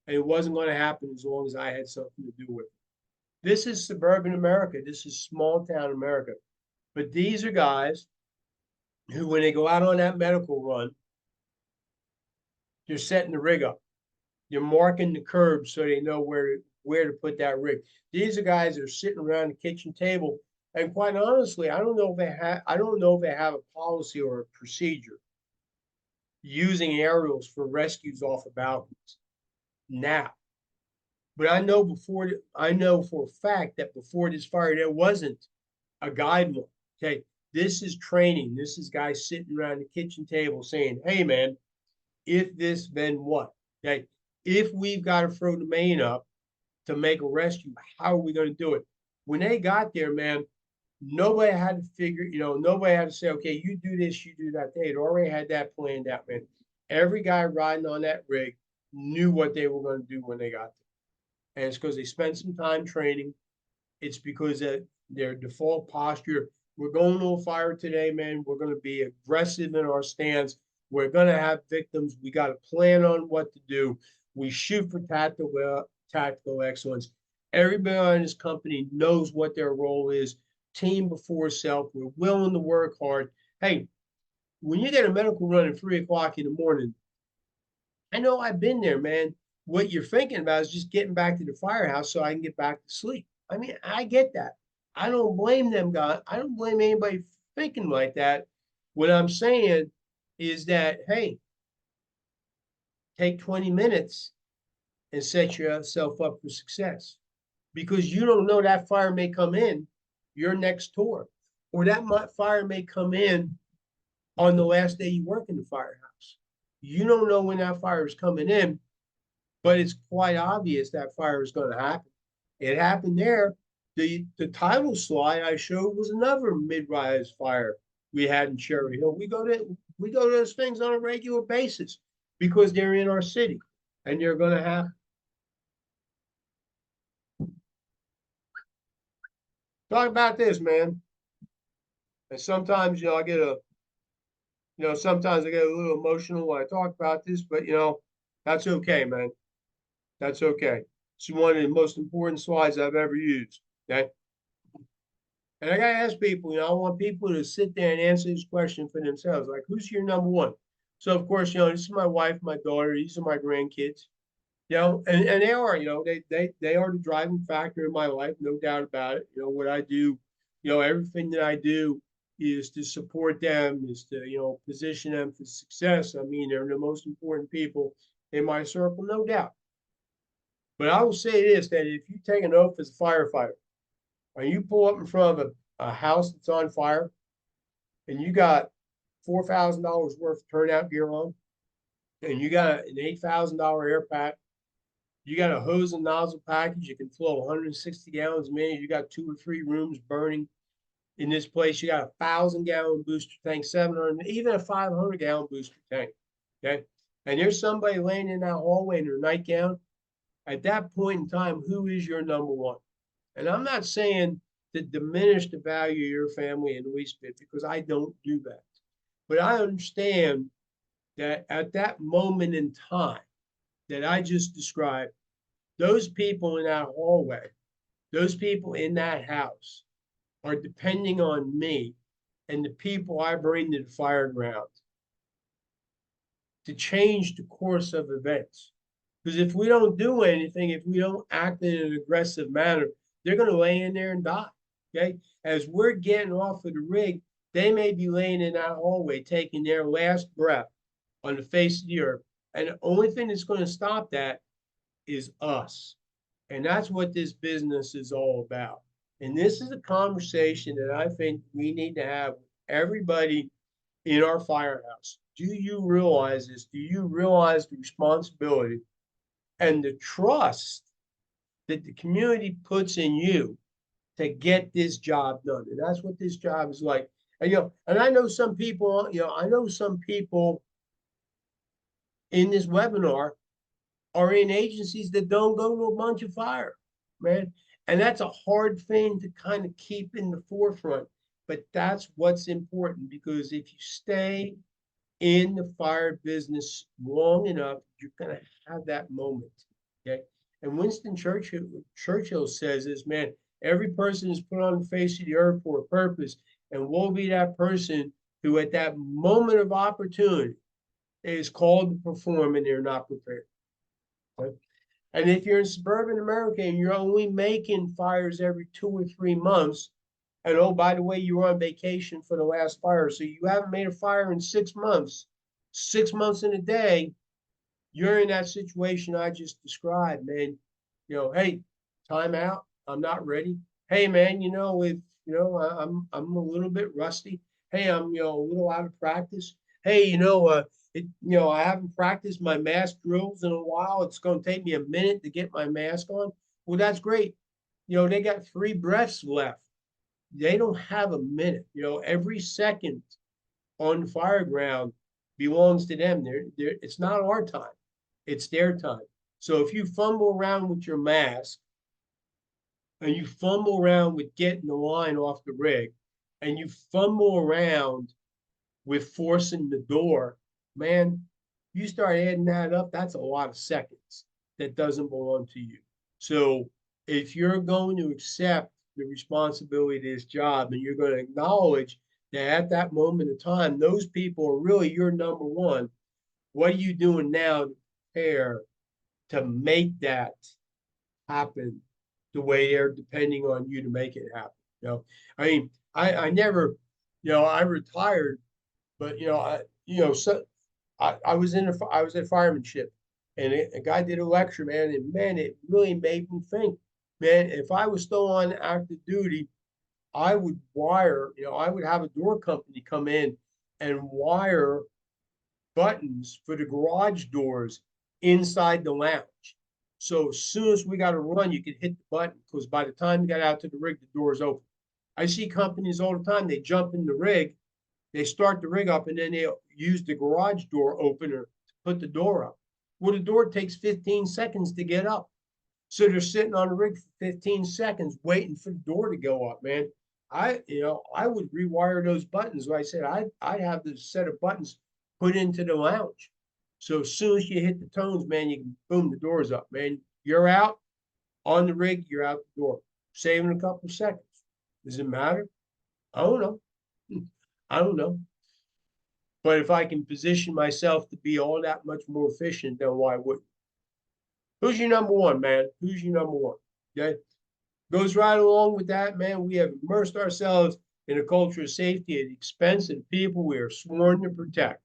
And it wasn't going to happen as long as I had something to do with it. This is suburban America. This is small town America. But these are guys who, when they go out on that medical run, they're setting the rig up. They're marking the curbs so they know where to put that rig. These are guys that are sitting around the kitchen table. And quite honestly, I don't know if they have a policy or a procedure using aerials for rescues off of balconies now. But I know for a fact that before this fire, there wasn't a guide one. Okay. This is training. This is guys sitting around the kitchen table saying, hey, man, if this, then what? Okay. If we've got to throw the main up to make a rescue, how are we going to do it? When they got there, man, nobody had to figure, nobody had to say, okay, you do this, you do that. They had already had that planned out, man. Every guy riding on that rig knew what they were going to do when they got there. And it's because they spent some time training. It's because of their default posture. We're going to a fire today, man. We're going to be aggressive in our stance. We're going to have victims. We got to plan on what to do. We shoot for tactical excellence. Everybody in this company knows what their role is. Team before self. We're willing to work hard. Hey, when you get a medical run at 3 o'clock in the morning, I know I've been there, man. What you're thinking about is just getting back to the firehouse so I can get back to sleep. I mean, I get that. I don't blame them, guys. I don't blame anybody thinking like that. What I'm saying is that, hey, take 20 minutes and set yourself up for success because you don't know that fire may come in your next tour, or that fire may come in on the last day you work in the firehouse. You don't know when that fire is coming in, but it's quite obvious that fire is going to happen. It happened there. The title slide I showed was another mid-rise fire we had in Cherry Hill. We go to those things on a regular basis because they're in our city and they're going to happen. Talk about this, man. And sometimes, sometimes I get a little emotional when I talk about this, but that's okay, man. That's okay. It's one of the most important slides I've ever used. Okay. And I gotta ask people, I want people to sit there and answer this question for themselves. Like, who's your number one? So of course, this is my wife, my daughter, these are my grandkids. And they are, they are the driving factor in my life, no doubt about it. What I do, everything that I do is to support them, is to, position them for success. I mean, they're the most important people in my circle, no doubt. But I will say this, that if you take an oath as a firefighter, and you pull up in front of a house that's on fire, and you got $4,000 worth of turnout gear on, and you got an $8,000 air pack, you got a hose and nozzle package, you can flow 160 gallons a minute, you got 2 or 3 rooms burning in this place, you got a 1,000-gallon booster tank, 700, even a 500-gallon booster tank, okay? And there's somebody laying in that hallway in their nightgown. At that point in time, who is your number one? And I'm not saying to diminish the value of your family in the least bit, because I don't do that. But I understand that at that moment in time that I just described, those people in that hallway, those people in that house are depending on me and the people I bring to the fire ground to change the course of events. Because if we don't do anything, if we don't act in an aggressive manner, they're going to lay in there and die. Okay. As we're getting off of the rig, they may be laying in that hallway, taking their last breath on the face of the earth. And the only thing that's going to stop that is us. And that's what this business is all about. And this is a conversation that I think we need to have with everybody in our firehouse. Do you realize this? Do you realize the responsibility and the trust that the community puts in you to get this job done? And that's what this job is like. And and I know some people, in this webinar are in agencies that don't go to a bunch of fire, man. And that's a hard thing to kind of keep in the forefront. But that's what's important, because if you stay in the fire business long enough, you're going to have that moment. Okay. And Winston Churchill says this, man, every person is put on the face of the earth for a purpose. And we'll be that person who at that moment of opportunity is called to perform and they're not prepared. Okay? And if you're in suburban America and you're only making fires every 2 or 3 months, and oh, by the way, you were on vacation for the last fire, so you haven't made a fire in 6 months, 6 months in a day, you're in that situation I just described, man. Hey, time out. I'm not ready. Hey, man, I'm a little bit rusty. Hey, I'm a little out of practice. Hey, I haven't practiced my mask drills in a while. It's going to take me a minute to get my mask on. Well, that's great. They got 3 breaths left. They don't have a minute. Every second on the fire ground belongs to them. It's not our time, it's their time. So if you fumble around with your mask and you fumble around with getting the line off the rig and you fumble around with forcing the door, man, you start adding that up, that's a lot of seconds that doesn't belong to you. So if you're going to accept the responsibility of this job and you're going to acknowledge that at that moment of time, those people are really your number one, what are you doing now to prepare to make that happen the way they're depending on you to make it happen? I mean, I never, I retired, but I was I was at firemanship, and a guy did a lecture, man, and man, it really made me think, man, if I was still on active duty, I would wire, I would have a door company come in and wire buttons for the garage doors inside the lounge. So as soon as we got to run, you could hit the button because by the time you got out to the rig, the door's open. I see companies all the time, they jump in the rig, they start the rig up, and then they use the garage door opener to put the door up. Well, the door takes 15 seconds to get up. So they're sitting on the rig for 15 seconds waiting for the door to go up, man. I would rewire those buttons. Like I said, I'd have this set of buttons put into the lounge. So as soon as you hit the tones, man, you can boom, the door's up, man. You're out on the rig, you're out the door, saving a couple seconds. Does it matter? I don't know. I don't know. But if I can position myself to be all that much more efficient, then why wouldn't? Who's your number one, man? Who's your number one? Okay. Goes right along with that, man. We have immersed ourselves in a culture of safety at the expense of the people we are sworn to protect.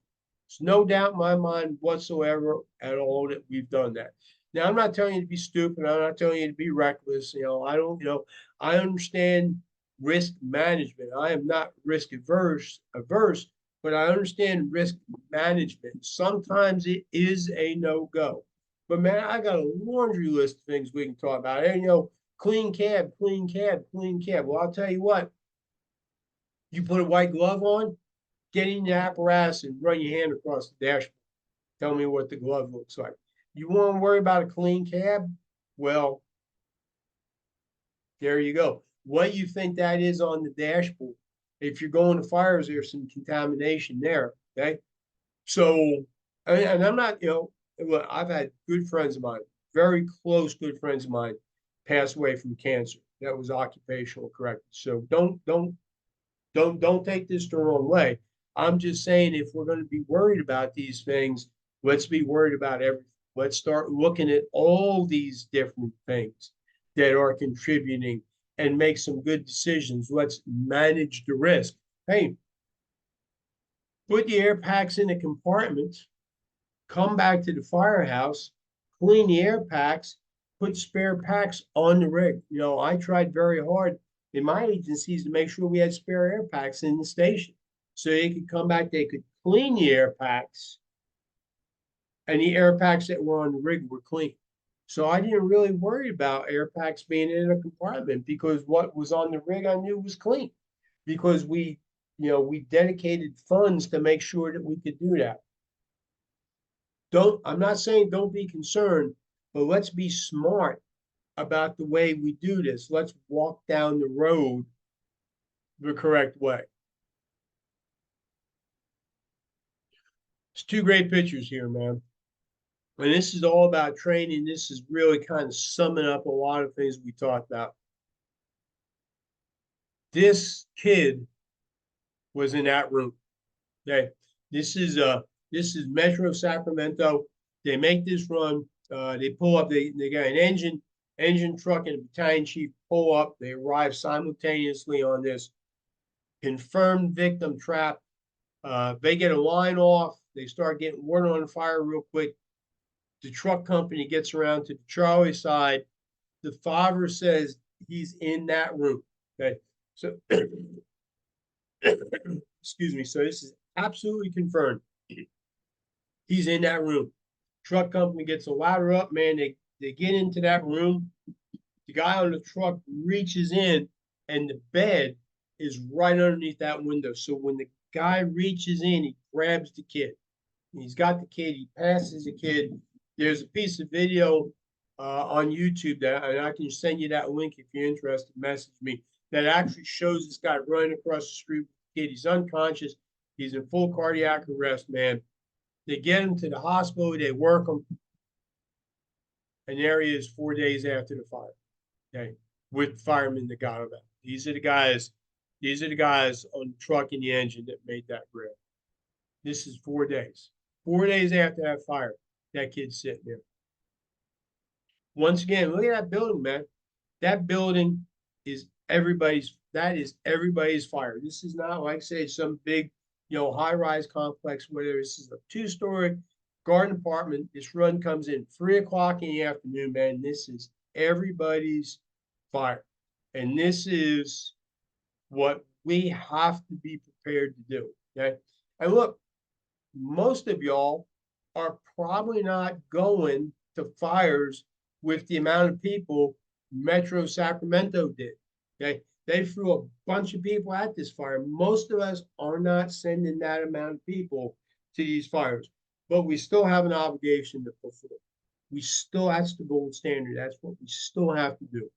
There's no doubt in my mind whatsoever at all that we've done that. Now, I'm not telling you to be stupid. I'm not telling you to be reckless. I don't, I understand risk management. I am not risk averse, but I understand risk management. Sometimes it is a no-go. But man, I got a laundry list of things we can talk about. And clean cab, clean cab, clean cab. Well, I'll tell you what, you put a white glove on, get in the apparatus and run your hand across the dashboard. Tell me what the glove looks like. You want to worry about a clean cab? Well, there you go. What you think that is on the dashboard? If you're going to fires, there's some contamination there. Okay. So, and I'm not, look, I've had good friends of mine, very close good friends of mine, pass away from cancer. That was occupational correctness. So don't take this the wrong way. I'm just saying if we're going to be worried about these things, let's be worried about everything. Let's start looking at all these different things that are contributing and make some good decisions. Let's manage the risk. Hey, put the air packs in the compartments, come back to the firehouse, clean the air packs, put spare packs on the rig. I tried very hard in my agencies to make sure we had spare air packs in the station. So they could come back, they could clean the air packs, and the air packs that were on the rig were clean. So I didn't really worry about air packs being in a compartment because what was on the rig I knew was clean because we dedicated funds to make sure that we could do that. I'm not saying don't be concerned, but let's be smart about the way we do this. Let's walk down the road the correct way. It's 2 great pictures here, man. And this is all about training. This is really kind of summing up a lot of things we talked about. This kid was in that room. Okay. This is Metro Sacramento. They make this run. They pull up, they got an engine truck and a battalion chief pull up. They arrive simultaneously on this confirmed victim trap. They get a line off. They start getting water on fire real quick. The truck company gets around to the Charlie side. the father says he's in that room. Okay, so excuse me. So this is absolutely confirmed. He's in that room. Truck company gets a ladder up, man. They get into that room. The guy on the truck reaches in, and the bed is right underneath that window. So when the guy reaches in, he grabs the kid. He's got the kid. He passes the kid. There's a piece of video on YouTube that, and I can send you that link if you're interested. Message me. That actually shows this guy running across the street with the kid. He's unconscious. He's in full cardiac arrest, man. They get him to the hospital. They work him, and there he is 4 days after the fire. Okay, with firemen that got him out. These are the guys. These are the guys on the truck and the engine that made that grab. This is 4 days. 4 days after that fire, that kid's sitting there. Once again, look at that building, man. That building is everybody's. That is everybody's fire. This is not like say some big, high-rise complex where this is a two-story garden apartment. This run comes in 3 o'clock in the afternoon, man. This is everybody's fire, and this is what we have to be prepared to do. Okay, and look, most of y'all are probably not going to fires with the amount of people Metro Sacramento did. Okay. They threw a bunch of people at this fire. Most of us are not sending that amount of people to these fires, but we still have an obligation to perform. We still, that's the gold standard. That's what we still have to do.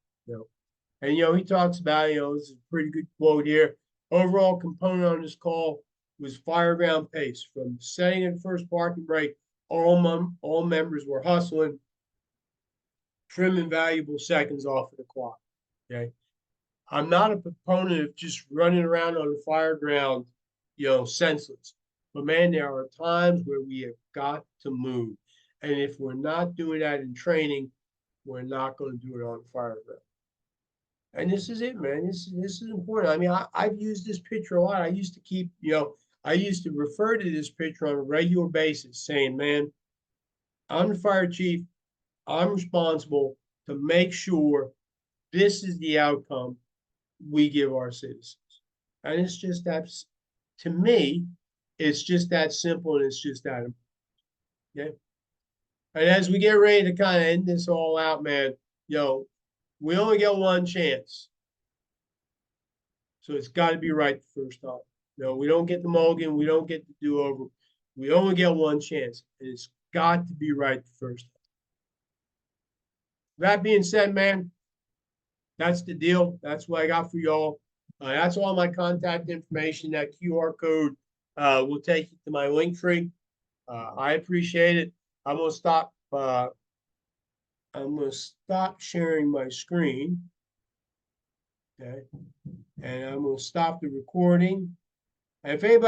And he talks about, this is a pretty good quote here. Overall component on this call was fireground pace. From the setting of the first parking brake, all members were hustling, trimming valuable seconds off of the clock. Okay. I'm not a proponent of just running around on the fireground, senseless. But man, there are times where we have got to move. And if we're not doing that in training, we're not going to do it on the fireground. And this is it, man. This is important. I mean, I've used this picture a lot. I used to keep, I used to refer to this picture on a regular basis, saying, man, I'm the fire chief. I'm responsible to make sure this is the outcome we give our citizens. And it's just that, to me, it's just that simple, and it's just that important. Okay. And as we get ready to kind of end this all out, man, we only get one chance. So it's got to be right the first time. We don't get the mulligan. We don't get the do-over. We only get one chance. And it's got to be right the first time. That being said, man, that's the deal. That's what I got for y'all. That's all my contact information. That QR code will take you to my link tree. I appreciate it. I'm gonna stop sharing my screen. Okay. And I'm gonna stop the recording. And if anybody